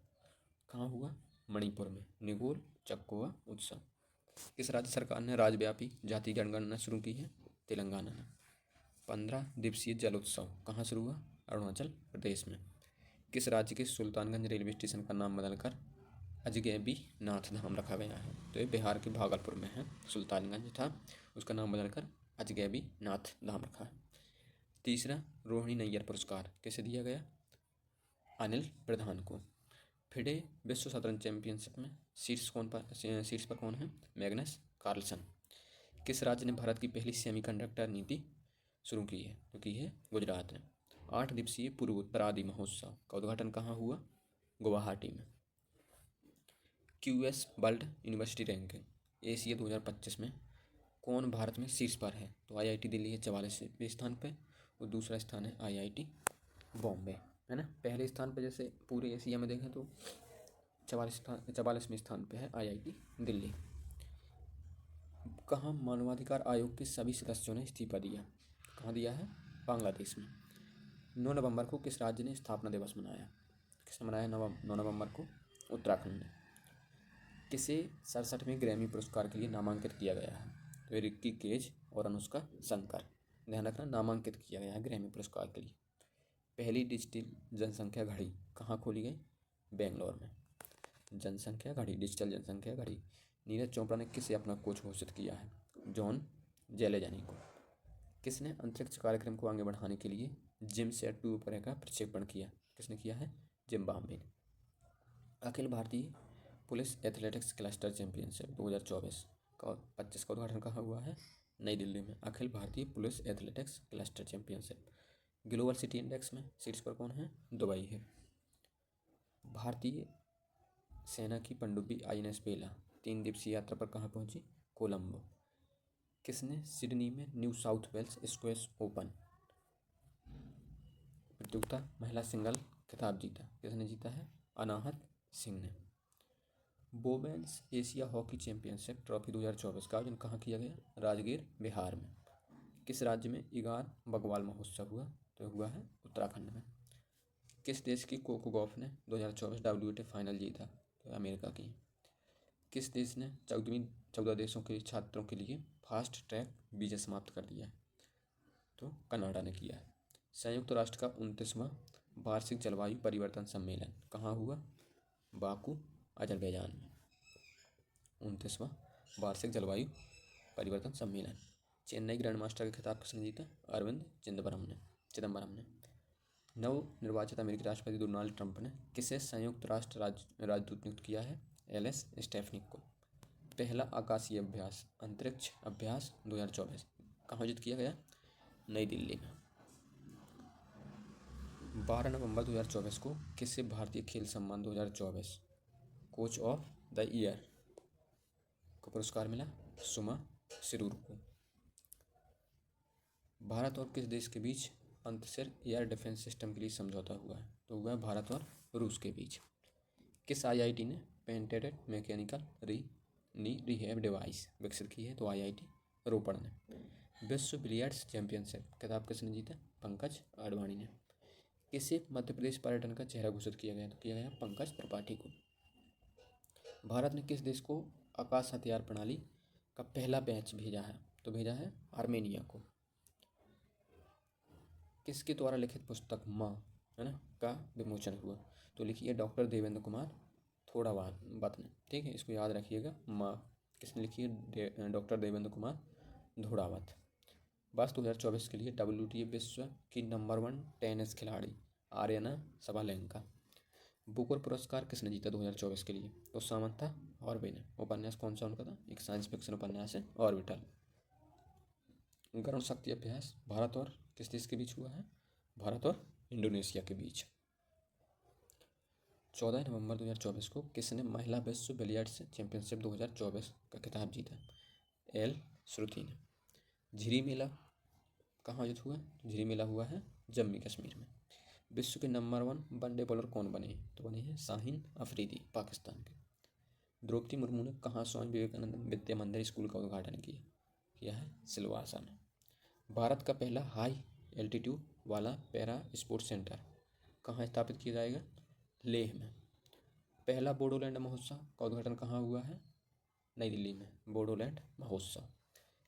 कहाँ हुआ? मणिपुर में निगोल चक्कोवा उत्सव। किस राज्य सरकार ने राज्यव्यापी जाति जनगणना शुरू की है? तेलंगाना ने। 15 दिवसीय जल उत्सव कहाँ शुरू हुआ? अरुणाचल प्रदेश में। किस राज्य के सुल्तानगंज रेलवे स्टेशन का नाम बदलकर अजगैबी नाथ धाम रखा गया है? तो ये बिहार के भागलपुर में है। सुल्तानगंज था, उसका नाम बदलकर अजगैबी नाथ धाम रखा है। तीसरा, रोहिणी नैयर पुरस्कार किसे दिया गया? अनिल प्रधान को। फिडे विश्व शतरंज चैंपियनशिप में शीर्ष पर कौन है? Magnus Carlsen. किस राज्य ने भारत की पहली सेमीकंडक्टर नीति शुरू की है? तो की है गुजरात ने। 8 दिवसीय पूर्वोत्तरादि महोत्सव का उद्घाटन कहाँ हुआ? गुवाहाटी में। QS world university ranking Asia 2025 में कौन भारत में शीर्ष पर है? तो IIT दिल्ली है 44वें स्थान पे और दूसरा स्थान है IIT बॉम्बे, है ना। पहले स्थान पे जैसे पूरे एशिया में देखें तो 44वें स्थान पे है IIT दिल्ली। कहाँ मानवाधिकार आयोग के सभी सदस्यों ने इस्तीफा दिया? कहाँ दिया है? बांग्लादेश में। 9 नवंबर को किस राज्य ने स्थापना दिवस मनाया? किसने मनाया 9 नवंबर को? उत्तराखंड ने। किसे 67वें ग्रैमी पुरस्कार के लिए नामांकित किया गया है? तो रिक्की केज और अनुष्का शंकर। ध्यान रखना, नामांकित किया गया है ग्रैमी पुरस्कार के लिए। पहली डिजिटल जनसंख्या घड़ी कहाँ खोली गई? बेंगलोर में। डिजिटल जनसंख्या घड़ी। नीरज चोपड़ा ने किसे अपना कोच घोषित किया है? जॉन जेलेजानी को। किसने अंतरिक्ष कार्यक्रम को आगे बढ़ाने के लिए जिमसैट 2 उपग्रह का प्रक्षेपण किया? किसने किया है? जिम्बाब्वे ने। Akhil Bharatiya police athletics cluster championship 2024 का 25 का उद्घाटन कहाँ हुआ है? नई दिल्ली में। Akhil Bharatiya police athletics cluster championship. Global city index में शीर्ष पर कौन है? दुबई है। भारतीय सेना की पनडुब्बी INS बेला 3 दिवसीय यात्रा पर कहाँ पहुंची? कोलंबो। किसने सिडनी में New South Wales squash open प्रतियोगिता महिला सिंगल खिताब जीता? किसने जीता है? अनाहत सिंह ने। Women's Asia hockey championship trophy 2024 का आयोजन कहाँ किया गया? राजगीर बिहार में। किस राज्य में इगार बग्वाल महोत्सव हुआ? तो हुआ है उत्तराखंड में। किस देश की कोको गॉफ ने 2024 WTA फाइनल जीता? तो अमेरिका की। किस देश ने 14 देशों के छात्रों के लिए फास्ट ट्रैक वीजा समाप्त कर दिया है? तो कनाडा ने किया है। संयुक्त राष्ट्र का 29वां वार्षिक जलवायु परिवर्तन सम्मेलन कहाँ हुआ? बाकू अजरबैजान में। 29वां वार्षिक जलवायु परिवर्तन सम्मेलन। चेन्नई ग्रैंड मास्टर का खिताब किसने जीता? अरविंद चिदम्बरम ने। नव निर्वाचित अमेरिकी राष्ट्रपति डोनाल्ड ट्रंप ने किसे संयुक्त राष्ट्र राजदूत नियुक्त किया है? LS स्टेफनिक को। पहला आकाशीय अभ्यास अंतरिक्ष अभ्यास 2024 कहाँ आयोजित किया गया? नई दिल्ली में। 12 नवंबर 2024 को किसे भारतीय खेल सम्मान 2024 कोच ऑफ द ईयर को पुरस्कार मिला? सुमा सिरूर को। भारत और किस देश के बीच अंतरिक्ष एयर डिफेंस सिस्टम के लिए समझौता हुआ है? तो हुआ है भारत और रूस के बीच। किस IIT ने पेटेंटेड मैकेनिकल रिहैब डिवाइस विकसित की है? तो IIT रोपड़ ने। विश्व बिलियर्ड्स चैंपियनशिप खिताब किसने जीता? पंकज आडवाणी ने। किसे मध्य प्रदेश पर्यटन का चेहरा घोषित किया गया? तो किया गया पंकज त्रिपाठी को। भारत ने किस देश को आकाश हथियार प्रणाली का पहला बैच भेजा है? तो भेजा है आर्मेनिया को। किसके द्वारा लिखित पुस्तक माँ, है ना, का विमोचन हुआ? तो लिखी है डॉक्टर देवेंद्र कुमार थोड़ावत ने। ठीक है, इसको याद रखिएगा। माँ किसने लिखी है? डॉक्टर देवेंद्र कुमार थोड़ावत। बस 2024 के लिए WTA विश्व की नंबर 1 टेनिस खिलाड़ी आर्यना सबालेंका। बुकर पुरस्कार किसने जीता 2024 के लिए? तो सामंथा ऑर्बे ने। उपन्यास कौन सा उनका था? एक साइंस फिक्शन उपन्यास है ऑर्बिटल। गरुण शक्ति अभ्यास भारत और किस देश के बीच हुआ है? भारत और इंडोनेशिया के बीच। 14 नवंबर 2024 को किसने महिला विश्व बिलियर्ड्स चैंपियनशिप 2024 का खिताब जीता? एल श्रुति ने। झिरी मेला कहाँ आयोजित हुआ? झिरी मेला हुआ है जम्मू कश्मीर में। विश्व के नंबर 1 वनडे बॉलर कौन बने? तो बने हैं शाहीन अफरीदी, पाकिस्तान के। द्रौपदी मुर्मू ने कहाँ स्वामी विवेकानंद विद्या मंदिर स्कूल का उद्घाटन किया? किया है सिलवासा में। भारत का पहला हाई एल्टीट्यूड वाला पैरा स्पोर्ट्स सेंटर कहाँ स्थापित किया जाएगा? लेह में। पहला बोडोलैंड महोत्सव का उद्घाटन कहाँ हुआ है? नई दिल्ली में, बोडोलैंड महोत्सव।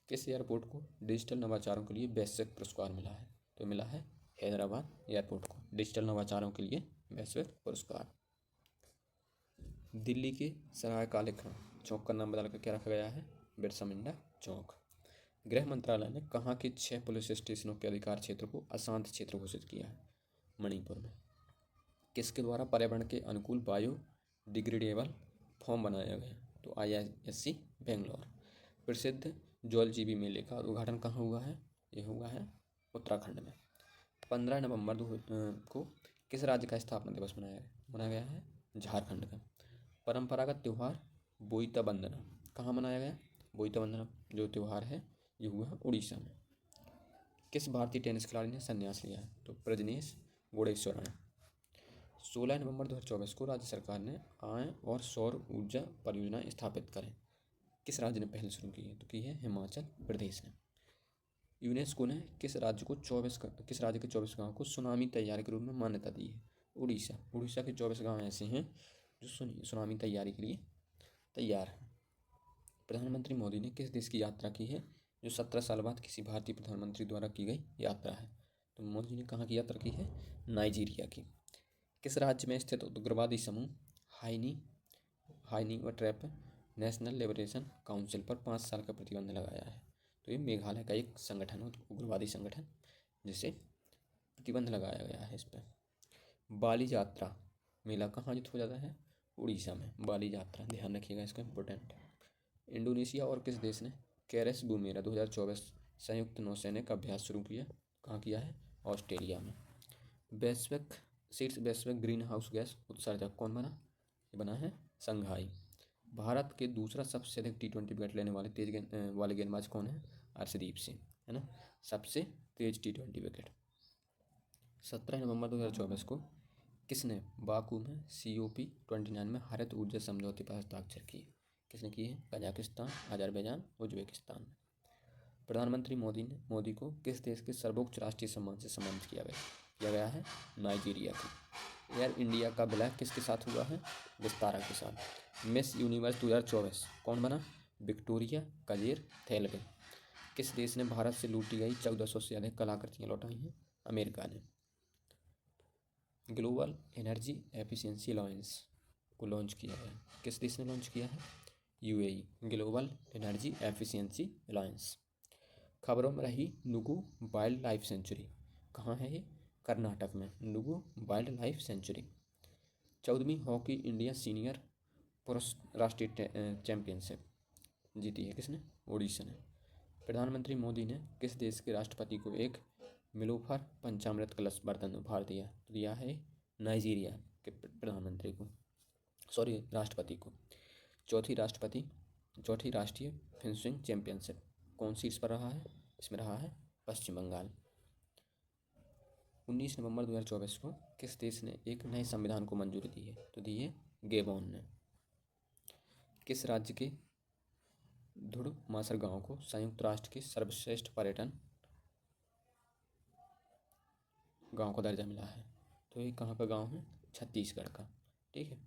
किस एयरपोर्ट को डिजिटल नवाचारों के लिए वैश्विक पुरस्कार मिला है? तो मिला है हैदराबाद एयरपोर्ट को डिजिटल नवाचारों के लिए वैश्विक पुरस्कार। दिल्ली के सराय काले खां चौक का नाम बदलकर क्या रखा गया है? बिरसा मुंडा चौक। गृह मंत्रालय ने कहाँ के 6 पुलिस स्टेशनों के अधिकार क्षेत्र को अशांत क्षेत्र घोषित किया है? मणिपुर में। किसके द्वारा पर्यावरण के अनुकूल बायोडिग्रेडेबल फॉर्म बनाया गया? तो IISc बेंगलोर। प्रसिद्ध जौलजीबी मेले का उद्घाटन कहाँ हुआ है? यह हुआ है उत्तराखंड में। 15 नवंबर को किस राज्य का स्थापना दिवस मनाया गया है? झारखंड का। परंपरागत त्यौहार बोईता बंदना कहाँ मनाया गया? बोईता बंदना जो त्यौहार है ये हुआ उड़ीसा में। किस भारतीय टेनिस खिलाड़ी ने संन्यास लिया है? तो प्रजनेश गुणेश्वरन। 16 नवंबर 2024 को राज्य सरकार ने आय और सौर ऊर्जा परियोजना स्थापित करें। किस राज्य ने पहल शुरू की है? तो की है हिमाचल प्रदेश ने। यूनेस्को ने किस राज्य के 24 गाँव को सुनामी तैयारी के रूप में मान्यता दी है? उड़ीसा के 24 गाँव ऐसे हैं जो सुनामी तैयारी के लिए तैयार हैं। प्रधानमंत्री मोदी ने किस देश की यात्रा की है जो 17 साल बाद किसी भारतीय प्रधानमंत्री द्वारा की गई यात्रा है? तो मोदी ने कहाँ की यात्रा की है? नाइजीरिया की। किस राज्य में स्थित उग्रवादी समूह हाइनी व ट्रैप नेशनल लिबरेशन काउंसिल पर 5 साल का प्रतिबंध लगाया है? तो ये मेघालय का एक संगठन है, उग्रवादी संगठन, जिसे प्रतिबंध लगाया गया है इस पर। बाली यात्रा मेला कहाँ आयोजित हो जाता है? उड़ीसा में। बाली यात्रा ध्यान रखिएगा, इसका इम्पोर्टेंट। इंडोनेशिया और किस देश ने कैरस बूमेरा 2024 संयुक्त नौसैनिक अभ्यास शुरू किया? कहाँ किया है? ऑस्ट्रेलिया में। वैश्विक ग्रीन हाउस गैस उत्सर्जक कौन बना? ये बना है संघाई। भारत के दूसरा सबसे अधिक T20 विकेट लेने वाले गेंदबाज कौन है? अर्शदीप सिंह, है ना, सबसे तेज T20 विकेट। 17 नवंबर 2024 को किसने बाकू में COP29 में हरित ऊर्जा समझौते पर हस्ताक्षर किए? किसने किए हैं? Kazakhstan, Azerbaijan, Uzbekistan. प्रधानमंत्री मोदी को किस देश के सर्वोच्च राष्ट्रीय सम्मान से सम्मानित किया गया है? नाइजीरिया के। एयर इंडिया का विलय किसके साथ हुआ है? विस्तारा के साथ। मिस यूनिवर्स 2024 कौन बना? विक्टोरिया कजेर थेलवे। किस देश ने भारत से लूटी गई 1400 से अधिक कलाकृतियाँ लौटाई हैं? अमेरिका ने। ग्लोबल एनर्जी एफिशिएंसी अलायंस को लॉन्च किया है, किस देश ने लॉन्च किया है? UAE। Global energy efficiency alliance. खबरों में रही नुगु वाइल्ड लाइफ सेंचुरी कहाँ है? ये कर्नाटक में, नुगु वाइल्ड लाइफ सेंचुरी। 14वीं हॉकी इंडिया सीनियर पुरुष राष्ट्रीय चैंपियनशिप जीती है किसने? उड़ीसा ने। प्रधानमंत्री मोदी ने किस देश के राष्ट्रपति को एक मिलोफर पंचामृत कलश बर्तन उपहार दिया है? नाइजीरिया के प्रधानमंत्री को, राष्ट्रपति को। चौथी राष्ट्रीय फेंसिंग चैंपियनशिप कौन सी इस पर रहा है? इसमें रहा है पश्चिम बंगाल। 19 नवंबर 2024 को किस देश ने एक नए संविधान को मंजूरी दी है? तो दी है गेबोन ने। किस राज्य के धुड़ मासर गांव को संयुक्त राष्ट्र के सर्वश्रेष्ठ पर्यटन गांव का दर्जा मिला है? तो ये कहाँ का गांव है? छत्तीसगढ़ का। ठीक है।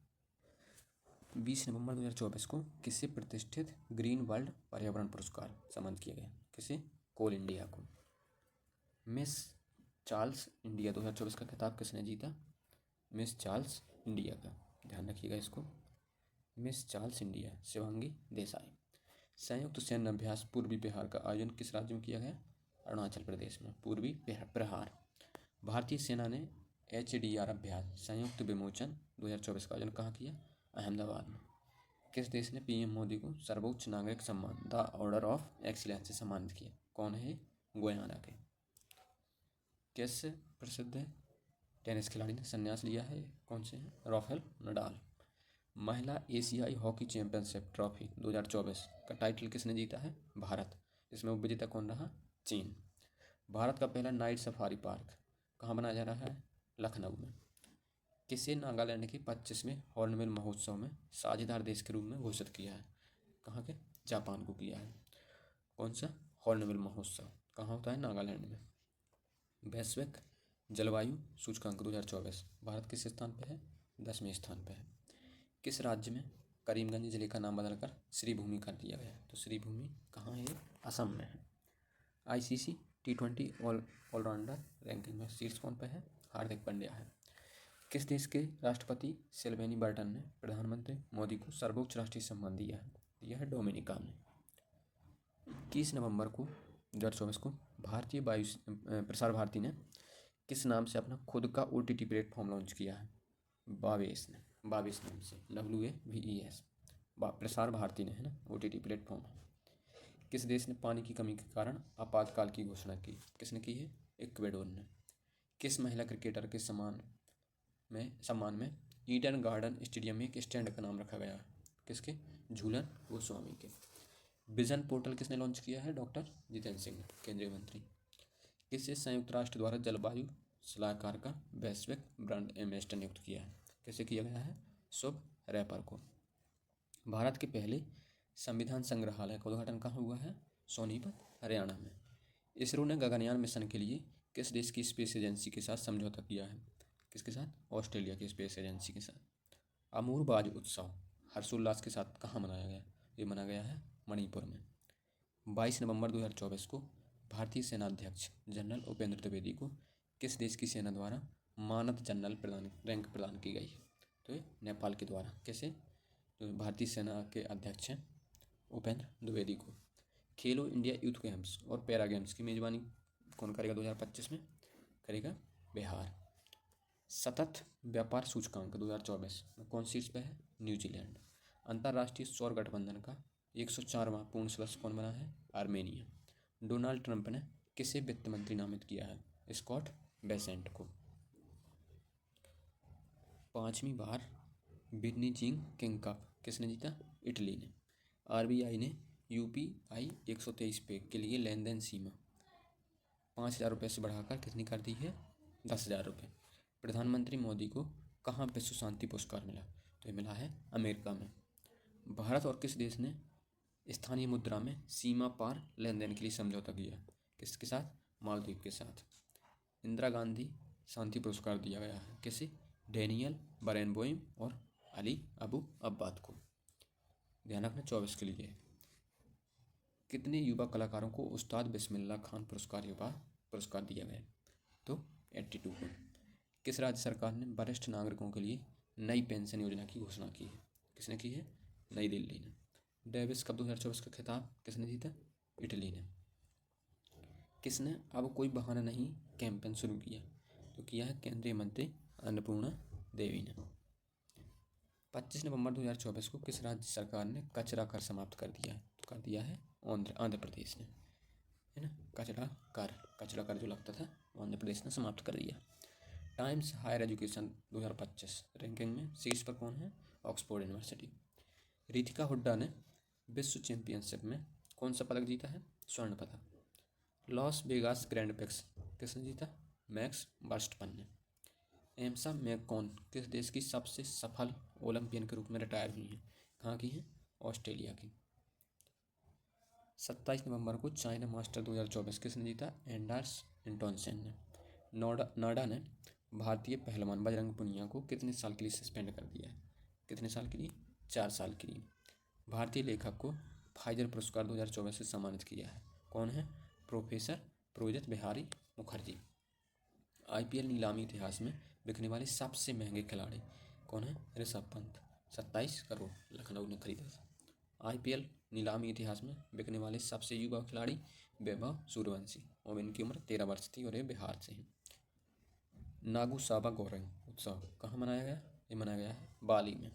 20 नवंबर 2024 को किसे प्रतिष्ठित ग्रीन वर्ल्ड पर्यावरण पुरस्कार सम्मानित किया गया? किसे? कोल इंडिया को। मिस चार्ल्स इंडिया 2024 का खिताब किसने जीता? मिस चार्ल्स इंडिया का, ध्यान रखिएगा इसको। Miss Charles India Shivangi Desai. संयुक्त सैन्य अभ्यास पूर्वी बिहार का आयोजन किस राज्य में किया गया? अरुणाचल प्रदेश में, पूर्वी प्रहार। भारतीय सेना ने HDR अभ्यास संयुक्त विमोचन 2024 का आयोजन कहाँ किया? अहमदाबाद में। किस देश ने PM मोदी को सर्वोच्च नागरिक सम्मान द ऑर्डर ऑफ एक्सीलेंस से सम्मानित किया? कौन है? गुयाना के। किस प्रसिद्ध टेनिस खिलाड़ी ने संन्यास लिया है? कौन से हैं? Rafael Nadal. महिला एशियाई हॉकी चैंपियनशिप ट्रॉफी 2024 का टाइटल किसने जीता है? भारत। इसमें उपविजेता कौन रहा? चीन। भारत का पहला नाइट सफारी पार्क कहाँ बनाया जा रहा है? लखनऊ में। किसे नागालैंड के 25वें हॉर्नबिल महोत्सव में साझेदार देश के रूप में घोषित किया है? कहाँ के? जापान को किया है। कौन सा? हॉर्नबिल महोत्सव कहाँ होता है? नागालैंड में। वैश्विक जलवायु सूचकांक 2024 भारत किस स्थान पर है? 10वें स्थान पर है। किस राज्य में करीमगंज जिले का नाम बदलकर श्रीभूमि कर दिया गया? तो श्रीभूमि कहाँ है? असम में है। आईसीसी T20 ऑलराउंडर रैंकिंग में शीर्ष कौन पर है? हार्दिक पांड्या है। किस देश के राष्ट्रपति सिल्वेनी बर्टन ने प्रधानमंत्री मोदी को सर्वोच्च राष्ट्रीय सम्मान दिया है? यह है डोमिनिका में। 21 नवंबर को 2024 को भारतीय वायु प्रसार भारती ने किस नाम से अपना खुद का OTT प्लेटफॉर्म लॉन्च किया है? वावेस ने, वावेस नाम से, WAVES प्रसार भारती ने, है ना, OTT प्लेटफॉर्म। किस देश ने पानी की कमी के कारण आपातकाल की घोषणा की? किसने की है? इक्वेडोर ने। किस महिला क्रिकेटर के सम्मान में ईडन गार्डन स्टेडियम में एक स्टैंड का नाम रखा गया है? किसके? झूलन गोस्वामी के। विजन पोर्टल किसने लॉन्च किया है? डॉक्टर जितेंद्र सिंह, केंद्रीय मंत्री। किसे संयुक्त राष्ट्र द्वारा जलवायु सलाहकार का वैश्विक ब्रांड एम्बेसडर नियुक्त किया है? कैसे किया गया है? शुभ रैपर को। भारत के पहले संविधान संग्रहालय का उद्घाटन कहाँ हुआ है? सोनीपत, हरियाणा में। इसरो ने गगनयान मिशन के लिए किस देश की स्पेस एजेंसी के साथ समझौता किया है? किसके साथ? ऑस्ट्रेलिया की स्पेस एजेंसी के साथ। अमूर बाज उत्सव हर्षोल्लास के साथ कहाँ मनाया गया? ये मनाया गया है मणिपुर में। 22 नवंबर 2024 को भारतीय सेनाध्यक्ष जनरल उपेंद्र द्विवेदी को किस देश की सेना द्वारा मानद जनरल रैंक प्रदान की गई है? तो ये नेपाल के द्वारा। कैसे? जो भारतीय सेना के अध्यक्ष हैं उपेंद्र द्विवेदी को। खेलो इंडिया यूथ गेम्स और पैरा गेम्स की मेजबानी कौन करेगा 2025 में? करेगा बिहार। सतत व्यापार सूचकांक 2024 में कौन शीर्ष पे है? न्यूजीलैंड। अंतर्राष्ट्रीय सौर गठबंधन का 104वां पूर्ण सदस्य कौन बना है? आर्मेनिया। डोनाल्ड ट्रंप ने किसे वित्त मंत्री नामित किया है? स्कॉट बेसेंट को। 5वीं बार बिर्नीजिंग किंग कप किसने जीता? इटली ने। RBI ने UPI 123 पे के लिए लेन देन सीमा 5,000 रुपये से बढ़ाकर कितनी कर दी है? 10,000 रुपये। प्रधानमंत्री मोदी को कहाँ विश्व शांति पुरस्कार मिला? तो ये मिला है अमेरिका में। भारत और किस देश ने स्थानीय मुद्रा में सीमा पार लेन देन के लिए समझौता किया? किसके साथ? मालदीव के साथ। इंदिरा गांधी शांति पुरस्कार दिया गया है किसे? डेनियल बरेनबोइम और अली अबू अब्बाद को। ध्यान रखना 24 के लिए। कितने युवा कलाकारों को उस्ताद बिस्मिल्लाह खान पुरस्कार दिया गया? तो 82 को। किस राज्य सरकार ने वरिष्ठ नागरिकों के लिए नई पेंशन योजना की घोषणा की है? किसने की है? नई दिल्ली ने। डेविस कप 2024 का खिताब किसने जीता? इटली ने। किसने अब कोई बहाना नहीं कैंपेन शुरू किया? तो किया है केंद्रीय मंत्री अन्नपूर्णा देवी ने। 25 नवंबर 2024 को किस राज्य सरकार ने कचरा कर समाप्त कर दिया है? तो कर दिया है आंध्र प्रदेश ने, है ना। कचरा कर जो लगता था आंध्र प्रदेश ने समाप्त कर दिया। टाइम्स हायर एजुकेशन 2025 रैंकिंग में शीर्ष पर कौन है? Oxford university. रितिका हुड्डा ने विश्व चैंपियनशिप में कौन सा पदक जीता है? स्वर्ण पदक। लॉस वेगास ग्रैंड प्रिक्स किसने जीता? मैक्स वर्स्टपन ने। एम्सा मैककॉन किस देश की सबसे सफल ओलंपियन के रूप में रिटायर हुई हैं? कहाँ की हैं? ऑस्ट्रेलिया की। 27 नवंबर को चाइना मास्टर 2024 किसने जीता? एंडर्स एंटोनसेन ने। नाडा ने भारतीय पहलवान बजरंग पुनिया को कितने साल के लिए सस्पेंड कर दिया है? कितने साल के लिए? 4 साल के लिए। भारतीय लेखक को फाइजर पुरस्कार 2024 से सम्मानित किया है। कौन है? प्रोफेसर प्रोजित बिहारी मुखर्जी। IPL नीलामी इतिहास में बिकने वाले सबसे महंगे खिलाड़ी कौन है? ऋषभ पंत। 27 करोड़ लखनऊ ने खरीदा था। IPL नीलामी इतिहास में बिकने वाले सबसे युवा खिलाड़ी वैभव सूर्यवंशी और इनकी उम्र 13 वर्ष थी और ये बिहार से हैं। नागू साबा गौरंग उत्सव कहाँ मनाया गया? ये मनाया गया है बाली में।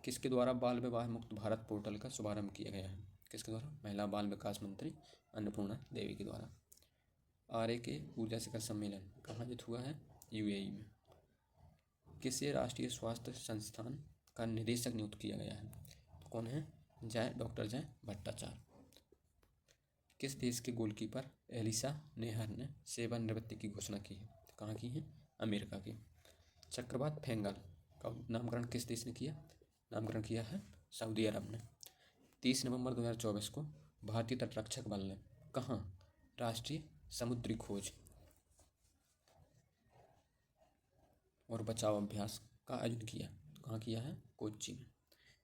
किसके द्वारा बाल विवाह मुक्त भारत पोर्टल का शुभारंभ किया गया है? किसके द्वारा? महिला बाल विकास मंत्री अन्नपूर्णा देवी के द्वारा। RA ऊर्जा शिखर सम्मेलन कहाँ आयोजित हुआ है? UAE में। किसे राष्ट्रीय स्वास्थ्य संस्थान का निदेशक नियुक्त किया गया है? तो कौन है? डॉक्टर जय भट्टाचार्य। किस देश के गोलकीपर एलिसा नेहर ने सेवानिवृत्ति की घोषणा की है? कहाँ की है? अमेरिका की। चक्रवात फेंगल का नामकरण किस देश ने किया? नामकरण किया है सऊदी अरब ने। 30 नवंबर 2024 को भारतीय तटरक्षक बल ने कहाँ राष्ट्रीय समुद्री खोज और बचाव अभ्यास का आयोजन किया? कहाँ किया है? कोच्चि में।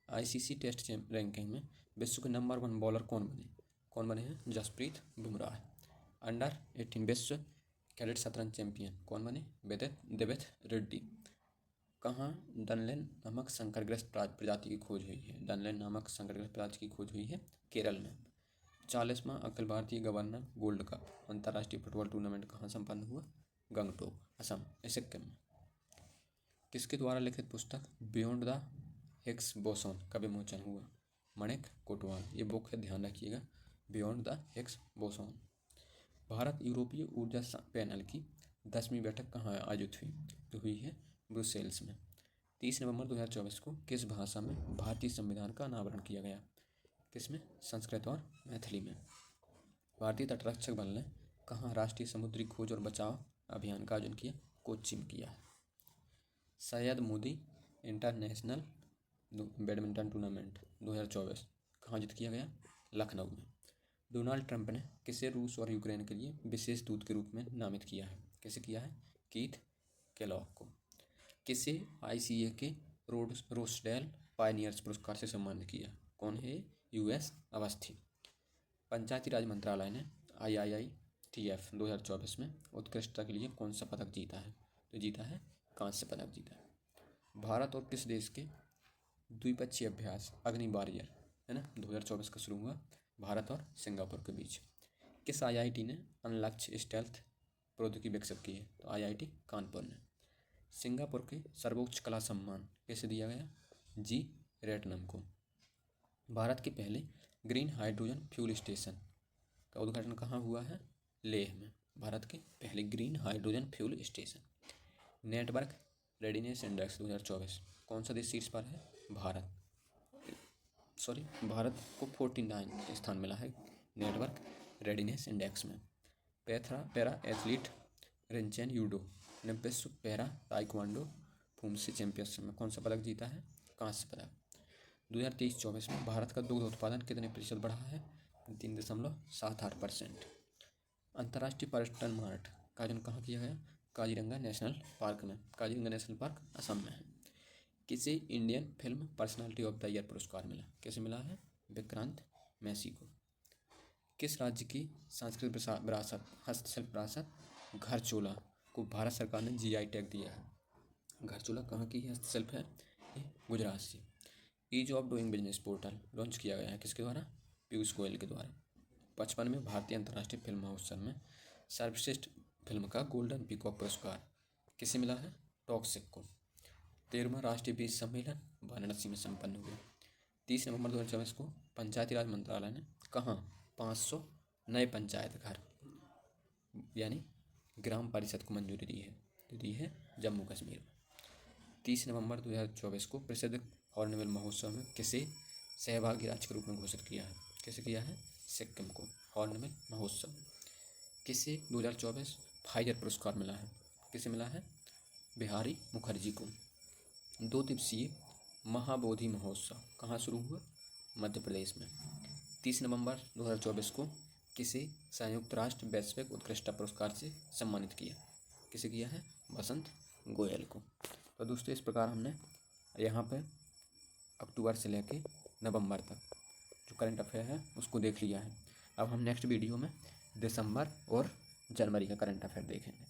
आईसीसी टेस्ट रैंकिंग में विश्व के नंबर 1 बॉलर कौन बने हैं? जसप्रीत बुमराह। अंडर 18 विश्व कैडेट शतरंज चैंपियन कौन बने? देवेश रेड्डी। कहाँ डनलेन नामक संकटग्रस्त प्रजाति की खोज हुई है? डनलेन नामक संकटग्रस्त प्रजाति की खोज हुई है केरल में। 40वां Akhil Bharatiya governor gold cup अंतर्राष्ट्रीय फुटबॉल टूर्नामेंट कहाँ संपन्न हुआ? गंगटोक, असम, सिक्किम में। किसके द्वारा लिखित पुस्तक बियॉन्ड द हिग्स बोसोन का विमोचन हुआ? मणिक कोटवाल। ये बुक है, ध्यान रखिएगा, beyond the Higgs boson. Bharat यूरोपीय ऊर्जा पैनल की 10वीं बैठक कहाँ आयोजित हुई? तो हुई है ब्रुसेल्स में। 30 नवंबर 2024 को किस भाषा में भारतीय संविधान का अनावरण किया गया? किसमें? संस्कृत और मैथिली में। भारतीय तटरक्षक बल ने कहाँ राष्ट्रीय समुद्री खोज और बचाव अभियान का आयोजन किया? कोच्चि में किया है। Syed Modi international badminton tournament 2024 कहाँ आयोजित किया गया? लखनऊ में। डोनाल्ड ट्रंप ने किसे रूस और यूक्रेन के लिए विशेष दूत के रूप में नामित किया है? किसे किया है? कीथ केलॉग को। किसे आईसीए के रोसडेल पायनियर्स पुरस्कार से सम्मानित किया? कौन है? यूएस अवस्थी। पंचायती राज मंत्रालय ने IITF 2024 में उत्कृष्टता के लिए कौन सा पदक जीता है? तो जीता है कांस्य पदक जीता है। भारत और किस देश के द्विपक्षीय अभ्यास अग्नि वॉरियर है ना 2024 का शुरू हुआ? भारत और सिंगापुर के बीच। किस IIT ने अनलक्ष्य स्टेल्थ प्रौद्योगिकी विकसित की है? तो IIT कानपुर ने। सिंगापुर के सर्वोच्च कला सम्मान कैसे दिया गया? जी रेटनम को। भारत के पहले ग्रीन हाइड्रोजन फ्यूल स्टेशन का उद्घाटन कहाँ हुआ है? लेह में। भारत के पहले green hydrogen fuel station. Network readiness index 2024 कौन सा देश शीर्ष पर है? भारत को 49 स्थान मिला है नेटवर्क रेडीनेस इंडेक्स में। पैरा एथलीट रिंचेन यूडो ने विश्व पैरा ताइक्वांडो फुमसी चैंपियनशिप में कौन सा पदक जीता है? कांस्य पदक। 2023-24 में भारत का दुग्ध उत्पादन कितने प्रतिशत बढ़ा है? 3.78%। अंतर्राष्ट्रीय पर्यटन मार्ट का आयोजन कहाँ किया गया? काजीरंगा नेशनल पार्क में। काजीरंगा नेशनल पार्क असम में है। किसे Indian film personality of the year पुरस्कार मिला? कैसे मिला है? विक्रांत मैसी को। किस राज्य की सांस्कृतिक विरासत हस्तशिल्प विरासत घरचोला को भारत सरकार ने GI टैग दिया है? घरचोला कहाँ की हस्तशिल्प है? ये गुजरात से। Ease of doing business portal launch किया गया है किसके द्वारा? पीयूष गोयल के द्वारा। 55वें भारतीय अंतर्राष्ट्रीय फिल्म महोत्सव में सर्वश्रेष्ठ फिल्म का गोल्डन पीकॉक पुरस्कार किसे मिला है? टॉक्सिक को। 13वां राष्ट्रीय बीज सम्मेलन वाराणसी में संपन्न हुआ। 30 नवंबर 2024 को पंचायती राज मंत्रालय ने कहाँ 500 नए पंचायत घर यानी ग्राम परिषद को मंजूरी दी है जम्मू कश्मीर में। 30 नवंबर 2024 को प्रसिद्ध हॉर्नबिल महोत्सव में किसे सहभागी राज्य के रूप में घोषित किया है? किसे किया है? सिक्किम को। हॉर्नबिल महोत्सव किसे 2024 फाइजर पुरस्कार मिला है? किसे मिला है? बिहारी मुखर्जी को। 2 दिवसीय महाबोधि महोत्सव कहाँ शुरू हुआ? मध्य प्रदेश में। 30 नवंबर 2024 को किसे संयुक्त राष्ट्र वैश्विक उत्कृष्टता पुरस्कार से सम्मानित किया? किसे किया है? वसंत गोयल को। तो दोस्तों इस प्रकार हमने यहाँ पे अक्टूबर से लेके नवंबर तक जो करंट अफेयर है उसको देख लिया है। अब हम नेक्स्ट वीडियो में दिसंबर और जनवरी का करंट अफेयर देखेंगे।